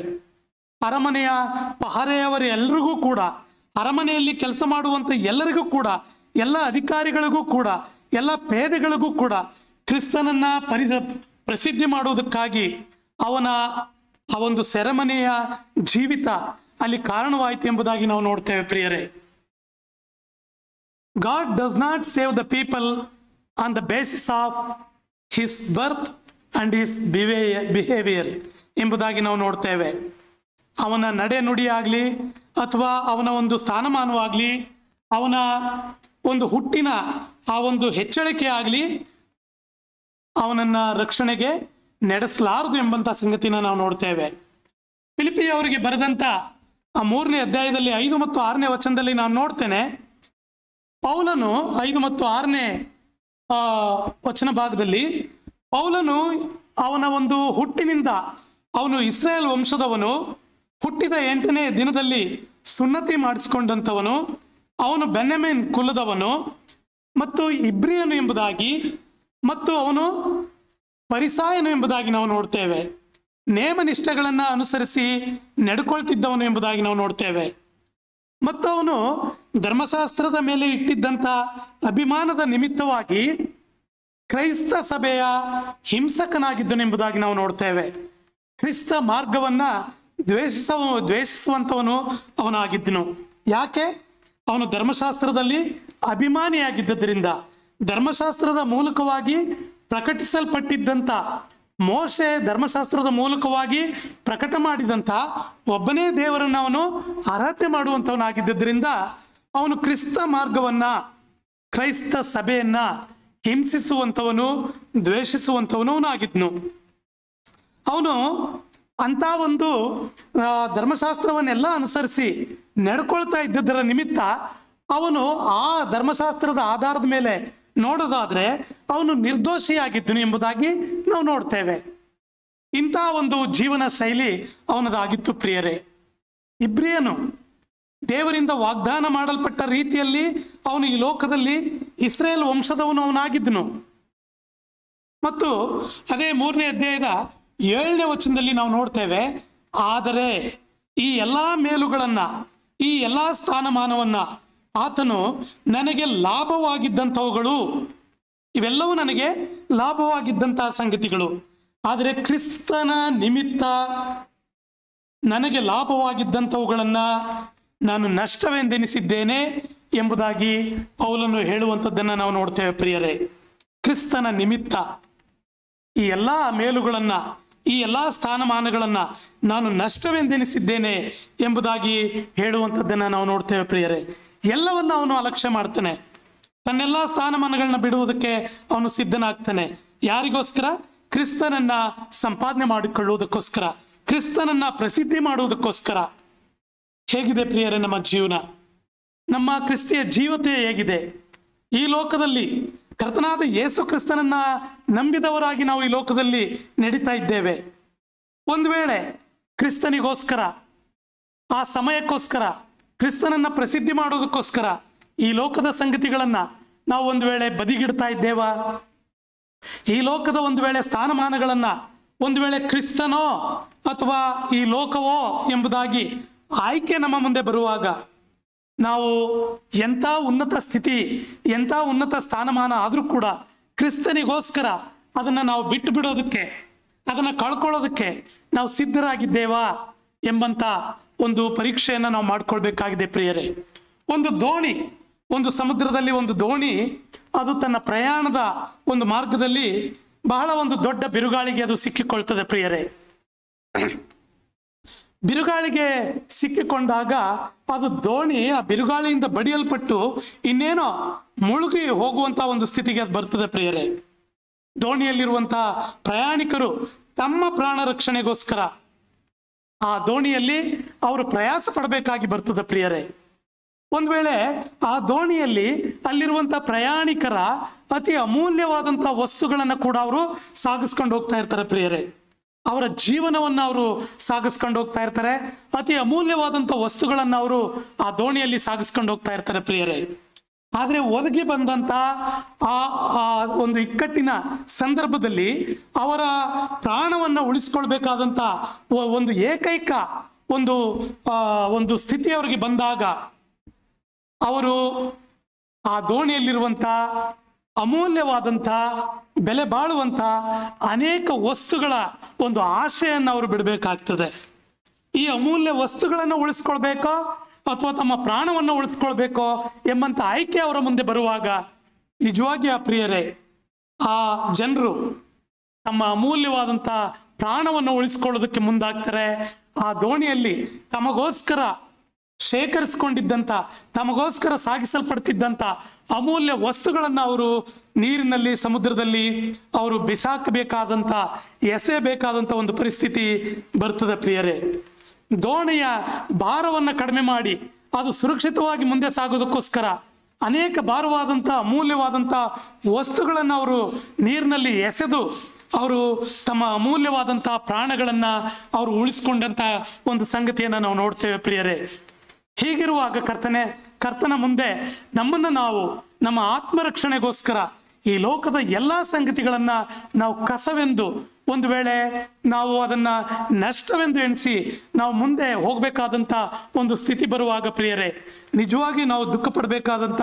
ಅರಮನೆಯ ಪಹರೆಯವರು ಎಲ್ರಿಗೂ ಕೂಡ, ಅರಮನೆಯಲ್ಲಿ ಕೆಲಸ ಮಾಡುವಂಥ ಎಲ್ಲರಿಗೂ ಕೂಡ, ಎಲ್ಲ ಅಧಿಕಾರಿಗಳಿಗೂ ಕೂಡ, ಎಲ್ಲ ಪೇದೆಗಳಿಗೂ ಕೂಡ ಕ್ರಿಸ್ತನನ್ನ ಪ್ರಸಿದ್ಧಿ ಮಾಡುವುದಕ್ಕಾಗಿ ಅವನ ಆ ಒಂದು ಸೆರೆಮನೆಯ ಜೀವಿತ ಅಲ್ಲಿ ಕಾರಣವಾಯಿತು ಎಂಬುದಾಗಿ ನಾವು ನೋಡ್ತೇವೆ ಪ್ರಿಯರೇ. God does not save the people on the basis of his birth and his behavior ಎಂಬುದಾಗಿ ನಾವು ನೋಡ್ತೇವೆ. ಅವನ ನಡೆ ನುಡಿ ಆಗಲಿ ಅಥವಾ ಅವನ ಒಂದು ಸ್ಥಾನಮಾನವಾಗಲಿ, ಅವನ ಒಂದು ಹುಟ್ಟಿನ ಆ ಒಂದು ಹೆಚ್ಚಳಿಕೆ ಆಗಲಿ ಅವನನ್ನ ರಕ್ಷಣೆಗೆ ನಡೆಸಲಾರದು ಎಂಬಂಥ ಸಂಗತಿನ ನಾವು ನೋಡ್ತೇವೆ. ಫಿಲಿಪ್ಪಿಯವರಿಗೆ ಬರೆದಂಥ ಆ 3ನೇ ಅಧ್ಯಾಯದಲ್ಲಿ 5 ಮತ್ತು 6ನೇ ವಚನದಲ್ಲಿ ನಾನು ನೋಡ್ತೇನೆ, ಪೌಲನು 5 ಮತ್ತು 6ನೇ ವಚನ ಭಾಗದಲ್ಲಿ ಪೌಲನು ಅವನ ಒಂದು ಹುಟ್ಟಿನಿಂದ ಅವನು ಇಸ್ರಾಯೇಲ್ ವಂಶದವನು, ಹುಟ್ಟಿದ 8ನೇ ದಿನದಲ್ಲಿ ಸುನ್ನತಿ ಮಾಡಿಸಿಕೊಂಡಂಥವನು, ಅವನು ಬೆನ್ಯಾಮೀನ್ ಕುಲದವನು ಮತ್ತು ಇಬ್ರಿಯನು ಎಂಬುದಾಗಿ ಮತ್ತು ಅವನು ಫರಿಸಾಯನು ಎಂಬುದಾಗಿ ನಾವು ನೋಡ್ತೇವೆ. ನೇಮ ನಿಷ್ಠೆಗಳನ್ನು ಅನುಸರಿಸಿ ನಡ್ಕೊಳ್ತಿದ್ದವನು ಎಂಬುದಾಗಿ ನಾವು ನೋಡ್ತೇವೆ. ಮತ್ತು ಅವನು ಧರ್ಮಶಾಸ್ತ್ರದ ಮೇಲೆ ಇಟ್ಟಿದ್ದಂಥ ಅಭಿಮಾನದ ನಿಮಿತ್ತವಾಗಿ ಕ್ರೈಸ್ತ ಸಭೆಯ ಹಿಂಸಕನಾಗಿದ್ದನು ಎಂಬುದಾಗಿ ನಾವು ನೋಡ್ತೇವೆ. ಕ್ರಿಸ್ತ ಮಾರ್ಗವನ್ನ ದ್ವೇಷಿಸುವಂಥವನು ಅವನಾಗಿದ್ದನು. ಯಾಕೆ? ಅವನು ಧರ್ಮಶಾಸ್ತ್ರದಲ್ಲಿ ಅಭಿಮಾನಿಯಾಗಿದ್ದರಿಂದ, ಧರ್ಮಶಾಸ್ತ್ರದ ಮೂಲಕವಾಗಿ ಪ್ರಕಟಿಸಲ್ಪಟ್ಟಿದ್ದಂಥ ಮೋಶೆ ಧರ್ಮಶಾಸ್ತ್ರದ ಮೂಲಕವಾಗಿ ಪ್ರಕಟ ಮಾಡಿದಂಥ ಒಬ್ಬನೇ ದೇವರನ್ನು ಅವನು ಆರಾಧನೆ ಮಾಡುವಂಥವನಾಗಿದ್ದರಿಂದ ಅವನು ಕ್ರಿಸ್ತ ಮಾರ್ಗವನ್ನ, ಕ್ರೈಸ್ತ ಸಭೆಯನ್ನ ಹಿಂಸಿಸುವಂಥವನು, ದ್ವೇಷಿಸುವಂಥವನು ಅವನಾಗಿದ್ನು. ಅವನು ಅಂಥ ಒಂದು ಧರ್ಮಶಾಸ್ತ್ರವನ್ನೆಲ್ಲ ಅನುಸರಿಸಿ ನಡ್ಕೊಳ್ತಾ ಇದ್ದದರ ನಿಮಿತ್ತ ಅವನು ಆ ಧರ್ಮಶಾಸ್ತ್ರದ ಆಧಾರದ ಮೇಲೆ ನೋಡೋದಾದ್ರೆ ಅವನು ನಿರ್ದೋಷಿಯಾಗಿದ್ದನು ಎಂಬುದಾಗಿ ನಾವು ನೋಡ್ತೇವೆ. ಇಂಥ ಒಂದು ಜೀವನ ಶೈಲಿ ಅವನದಾಗಿತ್ತು ಪ್ರಿಯರೇ. ಇಬ್ರಿಯನು ದೇವರಿಂದ ವಾಗ್ದಾನ ಮಾಡಲ್ಪಟ್ಟ ರೀತಿಯಲ್ಲಿ ಅವನು ಈ ಲೋಕದಲ್ಲಿ ಇಸ್ರೇಲ್ ವಂಶದವನು ಅವನಾಗಿದ್ದನು. ಮತ್ತು ಅದೇ 3ನೇ ಅಧ್ಯಾಯದ 7ನೇ ವಚನದಲ್ಲಿ ನಾವು ನೋಡ್ತೇವೆ, ಆದರೆ ಈ ಎಲ್ಲ ಮೇಲುಗಳನ್ನ, ಈ ಎಲ್ಲ ಸ್ಥಾನಮಾನವನ್ನ ಆತನು ನನಗೆ ಲಾಭವಾಗಿದ್ದಂಥವುಗಳು, ಇವೆಲ್ಲವೂ ನನಗೆ ಲಾಭವಾಗಿದ್ದಂತಹ ಸಂಗತಿಗಳು, ಆದರೆ ಕ್ರಿಸ್ತನ ನಿಮಿತ್ತ ನನಗೆ ಲಾಭವಾಗಿದ್ದಂಥವುಗಳನ್ನ ನಾನು ನಷ್ಟವೆಂದೆನಿಸಿದ್ದೇನೆ ಎಂಬುದಾಗಿ ಪೌಲನು ಹೇಳುವಂಥದ್ದನ್ನು ನಾವು ನೋಡ್ತೇವೆ ಪ್ರಿಯರೇ. ಕ್ರಿಸ್ತನ ನಿಮಿತ್ತ ಈ ಎಲ್ಲ ಮೇಲುಗಳನ್ನ, ಈ ಎಲ್ಲ ಸ್ಥಾನಮಾನಗಳನ್ನ ನಾನು ನಷ್ಟವೆಂದೆನಿಸಿದ್ದೇನೆ ಎಂಬುದಾಗಿ ಹೇಳುವಂಥದ್ದನ್ನು ನಾವು ನೋಡ್ತೇವೆ ಪ್ರಿಯರೇ. ಎಲ್ಲವನ್ನ ಅವನು ಅಲಕ್ಷ್ಯ ಮಾಡ್ತಾನೆ, ತನ್ನೆಲ್ಲ ಸ್ಥಾನಮಾನಗಳನ್ನ ಬಿಡುವುದಕ್ಕೆ ಅವನು ಸಿದ್ಧನಾಗ್ತಾನೆ. ಯಾರಿಗೋಸ್ಕರ? ಕ್ರಿಸ್ತನನ್ನ ಸಂಪಾದನೆ ಮಾಡಿಕೊಳ್ಳುವುದಕ್ಕೋಸ್ಕರ, ಕ್ರಿಸ್ತನನ್ನ ಪ್ರಸಿದ್ಧಿ ಮಾಡುವುದಕ್ಕೋಸ್ಕರ. ಹೇಗಿದೆ ಪ್ರಿಯರೇ ನಮ್ಮ ಜೀವನ? ನಮ್ಮ ಕ್ರಿಸ್ತಿಯ ಜೀವತೆ ಹೇಗಿದೆ? ಈ ಲೋಕದಲ್ಲಿ ಕರ್ತನಾದ ಯೇಸು ಕ್ರಿಸ್ತನನ್ನ ನಂಬಿದವರಾಗಿ ನಾವು ಈ ಲೋಕದಲ್ಲಿ ನಡೀತಾ ಇದ್ದೇವೆ. ಒಂದು ವೇಳೆ ಕ್ರಿಸ್ತನಿಗೋಸ್ಕರ, ಆ ಸಮಯಕ್ಕೋಸ್ಕರ, ಕ್ರಿಸ್ತನನ್ನ ಪ್ರಸಿದ್ಧಿ ಮಾಡೋದಕ್ಕೋಸ್ಕರ ಈ ಲೋಕದ ಸಂಗತಿಗಳನ್ನ ನಾವು ಒಂದು ವೇಳೆ ಬದಿಗಿಡ್ತಾ ಇದ್ದೇವಾ? ಈ ಲೋಕದ ಒಂದು ವೇಳೆ ಸ್ಥಾನಮಾನಗಳನ್ನ ಒಂದು ವೇಳೆ ಕ್ರಿಸ್ತನೋ ಅಥವಾ ಈ ಲೋಕವೋ ಎಂಬುದಾಗಿ ಆಯ್ಕೆ ನಮ್ಮ ಮುಂದೆ ಬರುವಾಗ ನಾವು ಎಂಥ ಉನ್ನತ ಸ್ಥಿತಿ, ಎಂಥ ಉನ್ನತ ಸ್ಥಾನಮಾನ ಆದರೂ ಕೂಡ ಕ್ರಿಸ್ತನಿಗೋಸ್ಕರ ಅದನ್ನು ನಾವು ಬಿಟ್ಟು ಬಿಡೋದಕ್ಕೆ, ಅದನ್ನು ಕಳ್ಕೊಳ್ಳೋದಕ್ಕೆ ನಾವು ಸಿದ್ಧರಾಗಿದ್ದೇವಾ ಎಂಬಂಥ ಒಂದು ಪರೀಕ್ಷೆಯನ್ನು ನಾವು ಮಾಡ್ಕೊಳ್ಬೇಕಾಗಿದೆ ಪ್ರಿಯರೇ. ಒಂದು ದೋಣಿ, ಒಂದು ಸಮುದ್ರದಲ್ಲಿ ಒಂದು ದೋಣಿ ಅದು ತನ್ನ ಪ್ರಯಾಣದ ಒಂದು ಮಾರ್ಗದಲ್ಲಿ ಬಹಳ ಒಂದು ದೊಡ್ಡ ಬಿರುಗಾಳಿಗೆ ಅದು ಸಿಕ್ಕಿಕೊಳ್ತದೆ ಪ್ರಿಯರೇ. ಬಿರುಗಾಳಿಗೆ ಸಿಕ್ಕಿಕೊಂಡಾಗ ಅದು ದೋಣಿ ಆ ಬಿರುಗಾಳಿಯಿಂದ ಬಡಿಯಲ್ಪಟ್ಟು ಇನ್ನೇನೋ ಮುಳುಗಿ ಹೋಗುವಂತ ಒಂದು ಸ್ಥಿತಿಗೆ ಅದು ಬರ್ತದೆ ಪ್ರಿಯರೇ. ದೋಣಿಯಲ್ಲಿರುವಂತಹ ಪ್ರಯಾಣಿಕರು ತಮ್ಮ ಪ್ರಾಣ ರಕ್ಷಣೆಗೋಸ್ಕರ ಆ ದೋಣಿಯಲ್ಲಿ ಅವರು ಪ್ರಯಾಸ ಪಡಬೇಕಾಗಿ ಬರ್ತದೆ ಪ್ರಿಯರೇ. ಒಂದು ವೇಳೆ ಆ ದೋಣಿಯಲ್ಲಿ ಅಲ್ಲಿರುವಂಥ ಪ್ರಯಾಣಿಕರ ಅತಿ ಅಮೂಲ್ಯವಾದಂಥ ವಸ್ತುಗಳನ್ನು ಕೂಡ ಅವರು ಸಾಗಿಸ್ಕೊಂಡು ಹೋಗ್ತಾ ಇರ್ತಾರೆ ಪ್ರಿಯರೇ. ಅವರ ಜೀವನವನ್ನು ಅವರು ಸಾಗಿಸ್ಕೊಂಡು ಹೋಗ್ತಾ ಇರ್ತಾರೆ. ಅತಿ ಅಮೂಲ್ಯವಾದಂಥ ವಸ್ತುಗಳನ್ನು ಅವರು ಆ ದೋಣಿಯಲ್ಲಿ ಸಾಗಿಸ್ಕೊಂಡು ಹೋಗ್ತಾ ಇರ್ತಾರೆ ಪ್ರಿಯರೇ. ಆದರೆ ಒದಗಿ ಬಂದಂಥ ಆ ಒಂದು ಇಕ್ಕಟ್ಟಿನ ಸಂದರ್ಭದಲ್ಲಿ ಅವರ ಪ್ರಾಣವನ್ನು ಉಳಿಸ್ಕೊಳ್ಬೇಕಾದಂಥ ಒಂದು ಏಕೈಕ ಒಂದು ಸ್ಥಿತಿ ಅವರಿಗೆ ಬಂದಾಗ ಅವರು ಆ ದೋಣಿಯಲ್ಲಿರುವಂಥ ಅಮೂಲ್ಯವಾದಂಥ ಬೆಲೆ ಬಾಳುವಂಥ ಅನೇಕ ವಸ್ತುಗಳ ಒಂದು ಆಶೆಯನ್ನು ಅವರು ಬಿಡಬೇಕಾಗ್ತದೆ. ಈ ಅಮೂಲ್ಯ ವಸ್ತುಗಳನ್ನು ಉಳಿಸ್ಕೊಳ್ಬೇಕೋ ಅಥವಾ ತಮ್ಮ ಪ್ರಾಣವನ್ನು ಉಳಿಸ್ಕೊಳ್ಬೇಕೋ ಎಂಬಂಥ ಆಯ್ಕೆ ಅವರ ಮುಂದೆ ಬರುವಾಗ ನಿಜವಾಗಿ ಆ ಪ್ರಿಯರೇ, ಆ ಜನರು ತಮ್ಮ ಅಮೂಲ್ಯವಾದಂಥ ಪ್ರಾಣವನ್ನು ಉಳಿಸ್ಕೊಳ್ಳೋದಕ್ಕೆ ಮುಂದಾಗ್ತಾರೆ. ಆ ದೋಣಿಯಲ್ಲಿ ತಮಗೋಸ್ಕರ ಶೇಖರಿಸಿಕೊಂಡಿದ್ದಂಥ, ತಮಗೋಸ್ಕರ ಸಾಗಿಸಲ್ಪಡ್ತಿದ್ದಂಥ ಅಮೂಲ್ಯ ವಸ್ತುಗಳನ್ನು ಅವರು ನೀರಿನಲ್ಲಿ, ಸಮುದ್ರದಲ್ಲಿ ಅವರು ಬಿಸಾಕಬೇಕಾದಂಥ, ಎಸೆಯಬೇಕಾದಂಥ ಒಂದು ಪರಿಸ್ಥಿತಿ ಬರ್ತದೆ ಪ್ರಿಯರೇ. ದೋಣಿಯ ಭಾರವನ್ನು ಕಡಿಮೆ ಮಾಡಿ ಅದು ಸುರಕ್ಷಿತವಾಗಿ ಮುಂದೆ ಸಾಗೋದಕ್ಕೋಸ್ಕರ ಅನೇಕ ಭಾರವಾದಂಥ ಅಮೂಲ್ಯವಾದಂಥ ವಸ್ತುಗಳನ್ನು ಅವರು ನೀರಿನಲ್ಲಿ ಎಸೆದು ಅವರು ತಮ್ಮ ಅಮೂಲ್ಯವಾದಂಥ ಪ್ರಾಣಗಳನ್ನು ಅವರು ಉಳಿಸ್ಕೊಂಡಂಥ ಒಂದು ಸಂಗತಿಯನ್ನು ನಾವು ನೋಡ್ತೇವೆ ಪ್ರಿಯರೇ. ಹೀಗಿರುವಾಗ ಕರ್ತನ ಮುಂದೆ ನಮ್ಮನ್ನು ನಾವು ನಮ್ಮ ಆತ್ಮರಕ್ಷಣೆಗೋಸ್ಕರ ಈ ಲೋಕದ ಎಲ್ಲ ಸಂಗತಿಗಳನ್ನು ನಾವು ಕಸವೆಂದು, ಒಂದು ವೇಳೆ ನಾವು ಅದನ್ನು ನಷ್ಟವೆಂದು ಎಣಿಸಿ ನಾವು ಮುಂದೆ ಹೋಗಬೇಕಾದಂಥ ಒಂದು ಸ್ಥಿತಿ ಬರುವಾಗ ಪ್ರಿಯರೇ, ನಿಜವಾಗಿ ನಾವು ದುಃಖ ಪಡಬೇಕಾದಂಥ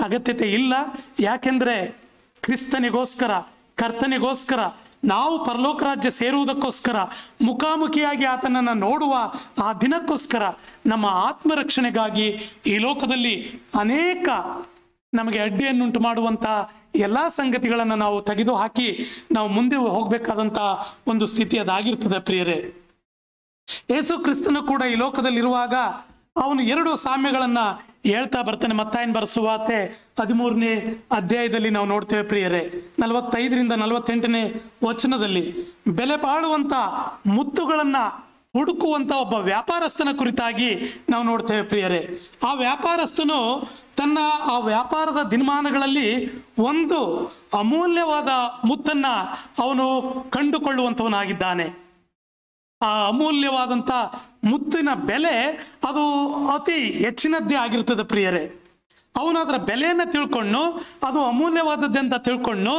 ಅಗತ್ಯತೆ ಇಲ್ಲ. ಯಾಕೆಂದರೆ ಕ್ರಿಸ್ತನಿಗೋಸ್ಕರ, ಕರ್ತನಿಗೋಸ್ಕರ, ನಾವು ಪರಲೋಕ ರಾಜ್ಯ ಸೇರುವುದಕ್ಕೋಸ್ಕರ, ಮುಖಾಮುಖಿಯಾಗಿ ಆತನನ್ನು ನೋಡುವ ಆ ದಿನಕ್ಕೋಸ್ಕರ, ನಮ್ಮ ಆತ್ಮರಕ್ಷಣೆಗಾಗಿ ಈ ಲೋಕದಲ್ಲಿ ಅನೇಕ ನಮಗೆ ಅಡ್ಡಿಯನ್ನುಂಟು ಮಾಡುವಂಥ ಎಲ್ಲ ಸಂಗತಿಗಳನ್ನು ನಾವು ತೆಗೆದು ಹಾಕಿ ನಾವು ಮುಂದೆ ಹೋಗಬೇಕಾದಂಥ ಒಂದು ಸ್ಥಿತಿ ಅದಾಗಿರ್ತದೆ ಪ್ರಿಯರೇ. ಯೇಸು ಕ್ರಿಸ್ತನು ಕೂಡ ಈ ಲೋಕದಲ್ಲಿರುವಾಗ ಅವನು 2 ಸಾಮ್ಯಗಳನ್ನು ಹೇಳ್ತಾ ಬರ್ತಾನೆ. ಮತ್ತಾಯನ ಬರೆದ ಸುವಾರ್ತೆ 13ನೇ ಅಧ್ಯಾಯದಲ್ಲಿ ನಾವು ನೋಡ್ತೇವೆ ಪ್ರಿಯರೇ, 45ರಿಂದ 48ನೇ ವಚನದಲ್ಲಿ ಬೆಲೆ ಬಾಳುವಂಥ ಮುತ್ತುಗಳನ್ನು ಹುಡುಕುವಂಥ ಒಬ್ಬ ವ್ಯಾಪಾರಸ್ಥನ ಕುರಿತಾಗಿ ನಾವು ನೋಡ್ತೇವೆ ಪ್ರಿಯರೇ. ಆ ವ್ಯಾಪಾರಸ್ಥನು ತನ್ನ ಆ ವ್ಯಾಪಾರದ ದಿನಮಾನಗಳಲ್ಲಿ ಒಂದು ಅಮೂಲ್ಯವಾದ ಮುತ್ತನ್ನು ಅವನು ಕಂಡುಕೊಳ್ಳುವಂಥವನಾಗಿದ್ದಾನೆ. ಆ ಅಮೂಲ್ಯವಾದಂಥ ಮುತ್ತಿನ ಬೆಲೆ ಅದು ಅತಿ ಹೆಚ್ಚಿನದ್ದೇ ಆಗಿರ್ತದೆ ಪ್ರಿಯರೇ. ಅವನು ಅದರ ಬೆಲೆಯನ್ನು ತಿಳ್ಕೊಂಡು, ಅದು ಅಮೂಲ್ಯವಾದದ್ದಂತ ತಿಳ್ಕೊಂಡು,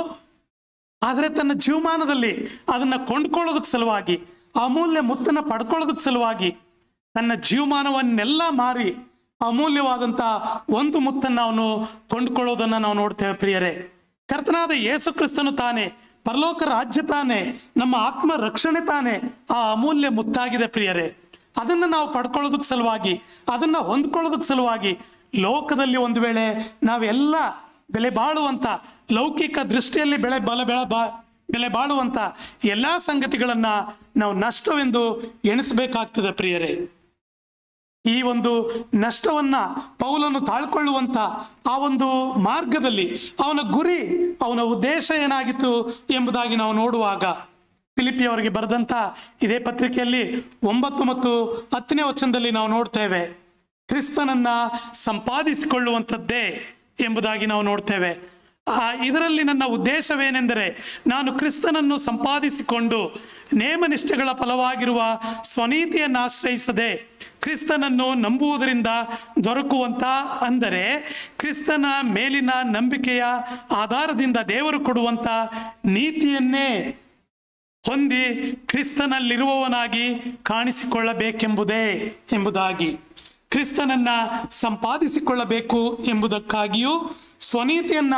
ಆದರೆ ತನ್ನ ಜೀವಮಾನದಲ್ಲಿ ಅದನ್ನು ಕೊಂಡ್ಕೊಳ್ಳೋದಕ್ಕೆ ಸಲುವಾಗಿ, ಅಮೂಲ್ಯ ಮುತ್ತನ್ನು ಪಡ್ಕೊಳ್ಳೋದಕ್ಕೆ ಸಲುವಾಗಿ ತನ್ನ ಜೀವಮಾನವನ್ನೆಲ್ಲ ಮಾರಿ ಅಮೂಲ್ಯವಾದಂಥ ಒಂದು ಮುತ್ತನ್ನು ಅವನು ಕೊಂಡುಕೊಳ್ಳೋದನ್ನು ನಾವು ನೋಡ್ತೇವೆ ಪ್ರಿಯರೇ. ಕರ್ತನಾದ ಯೇಸು ಕ್ರಿಸ್ತನು ತಾನೇ, ಪರಲೋಕ ರಾಜ್ಯ ತಾನೇ, ನಮ್ಮ ಆತ್ಮ ರಕ್ಷಣೆ ತಾನೇ ಆ ಅಮೂಲ್ಯ ಮುತ್ತಾಗಿದೆ ಪ್ರಿಯರೇ. ಅದನ್ನು ನಾವು ಪಡ್ಕೊಳ್ಳೋದಕ್ಕೆ ಸಲುವಾಗಿ, ಅದನ್ನು ಹೊಂದ್ಕೊಳ್ಳೋದಕ್ಕೆ ಸಲುವಾಗಿ ಲೋಕದಲ್ಲಿ ಒಂದು ವೇಳೆ ನಾವೆಲ್ಲ ಬೆಲೆ ಬಾಳುವಂಥ, ಲೌಕಿಕ ದೃಷ್ಟಿಯಲ್ಲಿ ಬೆಲೆ ಬಾಳುವಂಥ ಎಲ್ಲ ಸಂಗತಿಗಳನ್ನು ನಾವು ನಷ್ಟವೆಂದು ಎಣಿಸಬೇಕಾಗ್ತದೆ ಪ್ರಿಯರೇ. ಈ ಒಂದು ನಷ್ಟವನ್ನ ಪೌಲನು ತಾಳ್ಕೊಳ್ಳುವಂಥ ಆ ಒಂದು ಮಾರ್ಗದಲ್ಲಿ ಅವನ ಗುರಿ, ಅವನ ಉದ್ದೇಶ ಏನಾಗಿತ್ತು ಎಂಬುದಾಗಿ ನಾವು ನೋಡುವಾಗ, ಫಿಲಿಪಿಯವರಿಗೆ ಬರೆದಂಥ ಇದೇ ಪತ್ರಿಕೆಯಲ್ಲಿ 9 ಮತ್ತು 10ನೇ ವಚನದಲ್ಲಿ ನಾವು ನೋಡ್ತೇವೆ, ಕ್ರಿಸ್ತನನ್ನ ಸಂಪಾದಿಸಿಕೊಳ್ಳುವಂಥದ್ದೇ ಎಂಬುದಾಗಿ ನಾವು ನೋಡ್ತೇವೆ. ಇದರಲ್ಲಿ ನನ್ನ ಉದ್ದೇಶವೇನೆಂದರೆ, ನಾನು ಕ್ರಿಸ್ತನನ್ನು ಸಂಪಾದಿಸಿಕೊಂಡು ನೇಮನಿಷ್ಠೆಗಳ ಫಲವಾಗಿರುವ ಸ್ವನೀತಿಯನ್ನು ಆಶ್ರಯಿಸದೆ ಕ್ರಿಸ್ತನನ್ನು ನಂಬುವುದರಿಂದ ದೊರಕುವಂಥ, ಅಂದರೆ ಕ್ರಿಸ್ತನ ಮೇಲಿನ ನಂಬಿಕೆಯ ಆಧಾರದಿಂದ ದೇವರು ಕೊಡುವಂಥ ನೀತಿಯನ್ನೇ ಹೊಂದಿ ಕ್ರಿಸ್ತನಲ್ಲಿರುವವನಾಗಿ ಕಾಣಿಸಿಕೊಳ್ಳಬೇಕೆಂಬುದೇ ಎಂಬುದಾಗಿ, ಕ್ರಿಸ್ತನನ್ನ ಸಂಪಾದಿಸಿಕೊಳ್ಳಬೇಕು ಎಂಬುದಕ್ಕಾಗಿಯೂ ಸ್ವನೀತಿಯನ್ನ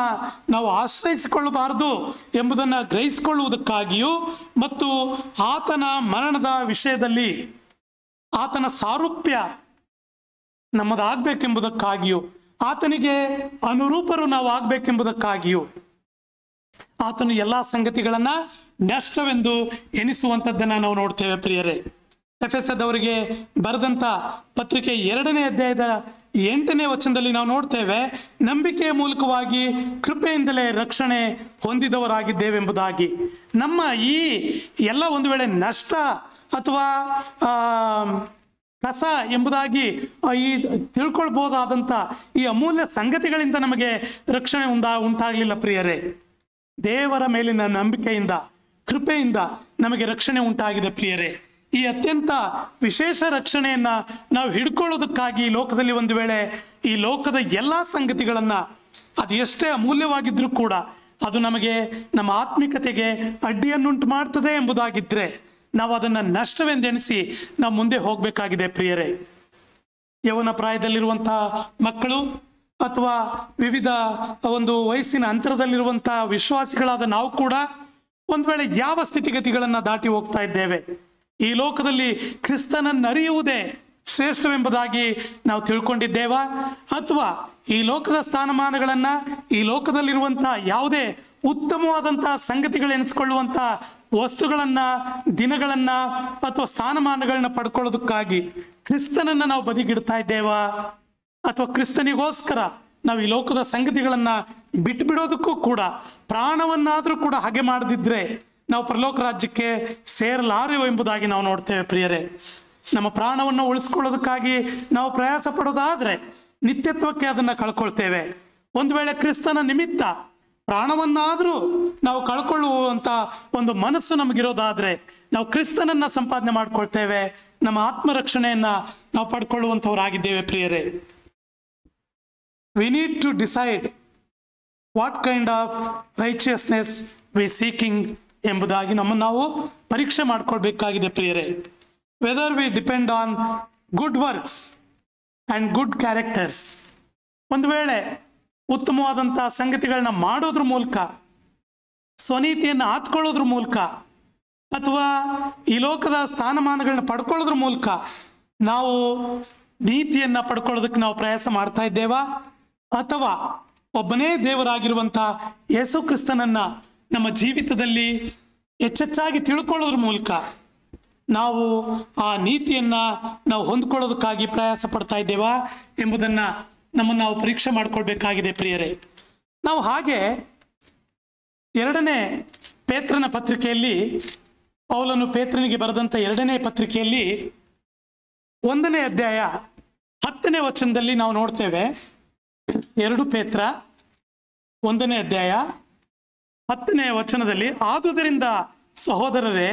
ನಾವು ಆಶ್ರಯಿಸಿಕೊಳ್ಳಬಾರದು ಎಂಬುದನ್ನು ಗ್ರಹಿಸಿಕೊಳ್ಳುವುದಕ್ಕಾಗಿಯೂ, ಮತ್ತು ಆತನ ಮರಣದ ವಿಷಯದಲ್ಲಿ ಆತನ ಸಾರೂಪ್ಯ ನಮ್ಮದಾಗಬೇಕೆಂಬುದಕ್ಕಾಗಿಯೂ, ಆತನಿಗೆ ಅನುರೂಪರು ನಾವು ಆಗಬೇಕೆಂಬುದಕ್ಕಾಗಿಯೂ ಆತನು ಎಲ್ಲ ಸಂಗತಿಗಳನ್ನ ನಷ್ಟವೆಂದು ಎಣಿಸುವಂಥದ್ದನ್ನು ನಾವು ನೋಡ್ತೇವೆ ಪ್ರಿಯರೇ. ಎಫೆಸದವರಿಗೆ ಬರೆದಂಥ ಪತ್ರಿಕೆ 2ನೇ ಅಧ್ಯಾಯದ 8ನೇ ವಚನದಲ್ಲಿ ನಾವು ನೋಡ್ತೇವೆ, ನಂಬಿಕೆಯ ಮೂಲಕವಾಗಿ ಕೃಪೆಯಿಂದಲೇ ರಕ್ಷಣೆ ಹೊಂದಿದವರಾಗಿದ್ದೇವೆಂಬುದಾಗಿ. ನಮ್ಮ ಈ ಎಲ್ಲ ಒಂದು ವೇಳೆ ನಷ್ಟ ಅಥವಾ ಕಸ ಎಂಬುದಾಗಿ ಈ ತಿಳ್ಕೊಳ್ಬಹುದಾದಂಥ ಈ ಅಮೂಲ್ಯ ಸಂಗತಿಗಳಿಂದ ನಮಗೆ ರಕ್ಷಣೆ ಉಂಟಾಗಲಿಲ್ಲ ಪ್ರಿಯರೇ. ದೇವರ ಮೇಲಿನ ನಂಬಿಕೆಯಿಂದ, ಕೃಪೆಯಿಂದ ನಮಗೆ ರಕ್ಷಣೆ ಉಂಟಾಗಿದೆ ಪ್ರಿಯರೇ. ಈ ಅತ್ಯಂತ ವಿಶೇಷ ರಕ್ಷಣೆಯನ್ನ ನಾವು ಹಿಡ್ಕೊಳ್ಳೋದಕ್ಕಾಗಿ ಈ ಲೋಕದಲ್ಲಿ ಒಂದು ವೇಳೆ ಈ ಲೋಕದ ಎಲ್ಲಾ ಸಂಗತಿಗಳನ್ನ ಅದು ಎಷ್ಟೇ ಅಮೂಲ್ಯವಾಗಿದ್ರೂ ಕೂಡ ಅದು ನಮಗೆ ನಮ್ಮ ಆತ್ಮಿಕತೆಗೆ ಅಡ್ಡಿಯನ್ನುಂಟು ಮಾಡ್ತದೆ ಎಂಬುದಾಗಿದ್ರೆ ನಾವು ಅದನ್ನ ನಷ್ಟವೆಂದೆಣಿಸಿ ನಾವು ಮುಂದೆ ಹೋಗ್ಬೇಕಾಗಿದೆ ಪ್ರಿಯರೇ. ಯವನ ಪ್ರಾಯದಲ್ಲಿರುವಂತಹ ಮಕ್ಕಳು ಅಥವಾ ವಿವಿಧ ಒಂದು ವಯಸ್ಸಿನ ಅಂತರದಲ್ಲಿರುವಂತಹ ವಿಶ್ವಾಸಿಗಳಾದ ನಾವು ಕೂಡ ಒಂದ್ ವೇಳೆ ಯಾವ ಸ್ಥಿತಿಗತಿಗಳನ್ನ ದಾಟಿ ಹೋಗ್ತಾ ಇದ್ದೇವೆ, ಈ ಲೋಕದಲ್ಲಿ ಕ್ರಿಸ್ತನನ್ನು ಅರಿಯುವುದೇ ಶ್ರೇಷ್ಠವೆಂಬುದಾಗಿ ನಾವು ತಿಳ್ಕೊಂಡಿದ್ದೇವಾ, ಅಥವಾ ಈ ಲೋಕದ ಸ್ಥಾನಮಾನಗಳನ್ನ ಈ ಲೋಕದಲ್ಲಿರುವಂತಹ ಯಾವುದೇ ಉತ್ತಮವಾದಂತಹ ಸಂಗತಿಗಳೆನಿಸ್ಕೊಳ್ಳುವಂತಹ ವಸ್ತುಗಳನ್ನ, ದಿನಗಳನ್ನ ಅಥವಾ ಸ್ಥಾನಮಾನಗಳನ್ನ ಪಡ್ಕೊಳ್ಳೋದಕ್ಕಾಗಿ ಕ್ರಿಸ್ತನನ್ನ ನಾವು ಬದಿಗಿಡ್ತಾ ಇದ್ದೇವಾ, ಅಥವಾ ಕ್ರಿಸ್ತನಿಗೋಸ್ಕರ ನಾವು ಈ ಲೋಕದ ಸಂಗತಿಗಳನ್ನ ಬಿಟ್ಬಿಡೋದಕ್ಕೂ ಕೂಡ ಪ್ರಾಣವನ್ನಾದ್ರೂ ಕೂಡ ಹಾಗೆ ಮಾಡದಿದ್ರೆ ನಾವು ಪರಲೋಕ ರಾಜ್ಯಕ್ಕೆ ಸೇರಲಾರೆವು ಎಂಬುದಾಗಿ ನಾವು ನೋಡ್ತೇವೆ ಪ್ರಿಯರೇ. ನಮ್ಮ ಪ್ರಾಣವನ್ನು ಉಳಿಸ್ಕೊಳ್ಳೋದಕ್ಕಾಗಿ ನಾವು ಪ್ರಯಾಸ ಪಡೋದಾದ್ರೆ ನಿತ್ಯತ್ವಕ್ಕೆ ಅದನ್ನ ಕಳ್ಕೊಳ್ತೇವೆ. ಒಂದು ವೇಳೆ ಕ್ರಿಸ್ತನ ನಿಮಿತ್ತ ಪ್ರಾಣವನ್ನಾದ್ರೂ ನಾವು ಕಳ್ಕೊಳ್ಳುವಂತ ಒಂದು ಮನಸ್ಸು ನಮಗಿರೋದಾದ್ರೆ ನಾವು ಕ್ರಿಸ್ತನನ್ನ ಸಂಪಾದನೆ ಮಾಡ್ಕೊಳ್ತೇವೆ, ನಮ್ಮ ಆತ್ಮರಕ್ಷಣೆಯನ್ನ ನಾವು ಪಡ್ಕೊಳ್ಳುವಂಥವರಾಗಿದ್ದೇವೆ ಪ್ರಿಯರೇ. We need to decide what kind of righteousness we seeking ಎಂಬುದಾಗಿ ನಮ್ಮನ್ನು ನಾವು ಪರೀಕ್ಷೆ ಮಾಡ್ಕೊಳ್ಬೇಕಾಗಿದೆ ಪ್ರಿಯರೇ. Whether we depend on good works and good characters, ಒಂದು ವೇಳೆ ಉತ್ತಮವಾದಂತಹ ಸಂಗತಿಗಳನ್ನ ಮಾಡೋದ್ರ ಮೂಲಕ, ಸ್ವನೀತಿಯನ್ನು ಆತ್ಕೊಳ್ಳೋದ್ರ ಮೂಲಕ, ಅಥವಾ ಈ ಲೋಕದ ಸ್ಥಾನಮಾನಗಳನ್ನ ಪಡ್ಕೊಳ್ಳೋದ್ರ ಮೂಲಕ ನಾವು ನೀತಿಯನ್ನ ಪಡ್ಕೊಳ್ಳೋದಕ್ಕೆ ನಾವು ಪ್ರಯಾಸ ಮಾಡ್ತಾ ಇದ್ದೇವಾ, ಅಥವಾ ಒಬ್ಬನೇ ದೇವರಾಗಿರುವಂತಹ ಯೇಸು ಕ್ರಿಸ್ತನನ್ನ ನಮ್ಮ ಜೀವಿತದಲ್ಲಿ ಹೆಚ್ಚೆಚ್ಚಾಗಿ ತಿಳ್ಕೊಳ್ಳೋದ್ರ ಮೂಲಕ ನಾವು ಆ ನೀತಿಯನ್ನ ನಾವು ಹೊಂದ್ಕೊಳ್ಳೋದಕ್ಕಾಗಿ ಪ್ರಯಾಸ ಪಡ್ತಾ ಇದ್ದೇವಾ ಎಂಬುದನ್ನ ನಮ್ಮನ್ನು ನಾವು ಪರೀಕ್ಷೆ ಮಾಡ್ಕೊಳ್ಬೇಕಾಗಿದೆ ಪ್ರಿಯರೇ. ನಾವು ಹಾಗೆ 2ನೇ ಪೇತ್ರನ ಪತ್ರಿಕೆಯಲ್ಲಿ, ಪೌಲನು ಪೇತ್ರನಿಗೆ ಬರೆದಂತ 2ನೇ ಪತ್ರಿಕೆಯಲ್ಲಿ 1ನೇ ಅಧ್ಯಾಯ 10ನೇ ವಚನದಲ್ಲಿ ನಾವು ನೋಡ್ತೇವೆ. 2 ಪೇತ್ರ 1ನೇ ಅಧ್ಯಾಯ 10ನೇ ವಚನದಲ್ಲಿ, ಆದುದರಿಂದ ಸಹೋದರರೇ,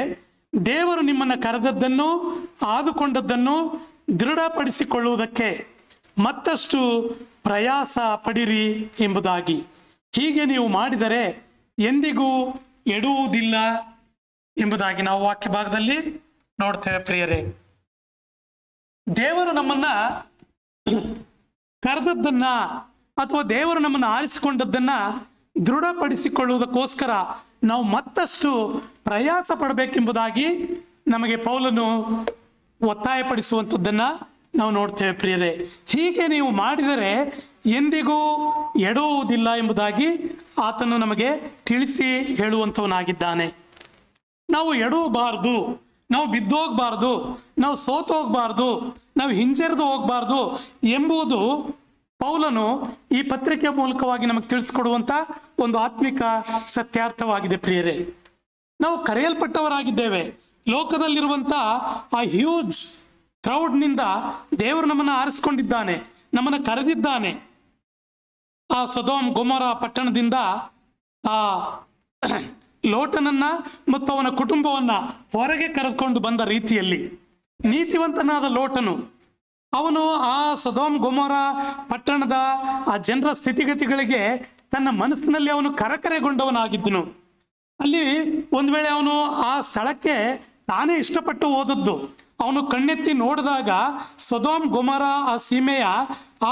ದೇವರು ನಿಮ್ಮನ್ನು ಕರೆದದ್ದನ್ನು ಆದುಕೊಂಡದ್ದನ್ನು ದೃಢಪಡಿಸಿಕೊಳ್ಳುವುದಕ್ಕೆ ಮತ್ತಷ್ಟು ಪ್ರಯಾಸ ಪಡಿರಿ ಎಂಬುದಾಗಿ, ಹೀಗೆ ನೀವು ಮಾಡಿದರೆ ಎಂದಿಗೂ ಎಡುವುದಿಲ್ಲ ಎಂಬುದಾಗಿ ನಾವು ವಾಕ್ಯ ಭಾಗದಲ್ಲಿ ನೋಡ್ತೇವೆ ಪ್ರಿಯರೇ. ದೇವರು ನಮ್ಮನ್ನ ಕರೆದದ್ದನ್ನ ಅಥವಾ ದೇವರು ನಮ್ಮನ್ನು ಆರಿಸಿಕೊಂಡದ್ದನ್ನ ದೃಢಪಡಿಸಿಕೊಳ್ಳುವುದಕ್ಕೋಸ್ಕರ ನಾವು ಮತ್ತಷ್ಟು ಪ್ರಯಾಸ ಪಡಬೇಕೆಂಬುದಾಗಿ ನಮಗೆ ಪೌಲನು ಒತ್ತಾಯಪಡಿಸುವಂಥದ್ದನ್ನ ನಾವು ನೋಡ್ತೇವೆ ಪ್ರಿಯರೇ. ಹೀಗೆ ನೀವು ಮಾಡಿದರೆ ಎಂದಿಗೂ ಎಡುವುದಿಲ್ಲ ಎಂಬುದಾಗಿ ಆತನು ನಮಗೆ ತಿಳಿಸಿ ಹೇಳುವಂಥವನಾಗಿದ್ದಾನೆ. ನಾವು ಎಡುವಬಾರ್ದು, ನಾವು ಬಿದ್ದೋಗ್ಬಾರ್ದು, ನಾವು ಸೋತು ಹೋಗ್ಬಾರ್ದು, ನಾವು ಹಿಂಜರಿದು ಹೋಗ್ಬಾರ್ದು ಎಂಬುದು ಪೌಲನು ಈ ಪತ್ರಿಕೆ ಮೂಲಕವಾಗಿ ನಮಗೆ ತಿಳಿಸ್ಕೊಡುವಂತ ಒಂದು ಆತ್ಮಿಕ ಸತ್ಯಾರ್ಥವಾಗಿದೆ ಪ್ರಿಯರೇ. ನಾವು ಕರೆಯಲ್ಪಟ್ಟವರಾಗಿದ್ದೇವೆ. ಲೋಕದಲ್ಲಿರುವಂತ ಆ ಹ್ಯೂಜ್ ಕ್ರೌಡ್ನಿಂದ ದೇವರು ನಮ್ಮನ್ನು ಆರಿಸಿಕೊಂಡಿದ್ದಾನೆ, ನಮ್ಮನ್ನು ಕರೆದಿದ್ದಾನೆ. ಆ ಸೊದೋಮ್ ಗೊಮೋರ ಪಟ್ಟಣದಿಂದ ಆ ಲೋಟನನ್ನ ಮತ್ತು ಅವನ ಕುಟುಂಬವನ್ನ ಹೊರಗೆ ಕರೆದುಕೊಂಡು ಬಂದ ರೀತಿಯಲ್ಲಿ ನೀತಿವಂತನಾದ ಲೋಟನು, ಅವನು ಆ ಸೊದೋಮ್ ಗೊಮೋರ ಪಟ್ಟಣದ ಆ ಜನರ ಸ್ಥಿತಿಗತಿಗಳಿಗೆ ತನ್ನ ಮನಸ್ಸಿನಲ್ಲಿ ಅವನು ಕರಕರೆಗೊಂಡವನಾಗಿದ್ದನು. ಅಲ್ಲಿ ಒಂದು ವೇಳೆ ಅವನು ಆ ಸ್ಥಳಕ್ಕೆ ತಾನೇ ಇಷ್ಟಪಟ್ಟು ಹೋದದ್ದು, ಅವನು ಕಣ್ಣೆತ್ತಿ ನೋಡಿದಾಗ ಸೊದೋಮ್ ಗೊಮೋರ ಆ ಸೀಮೆಯ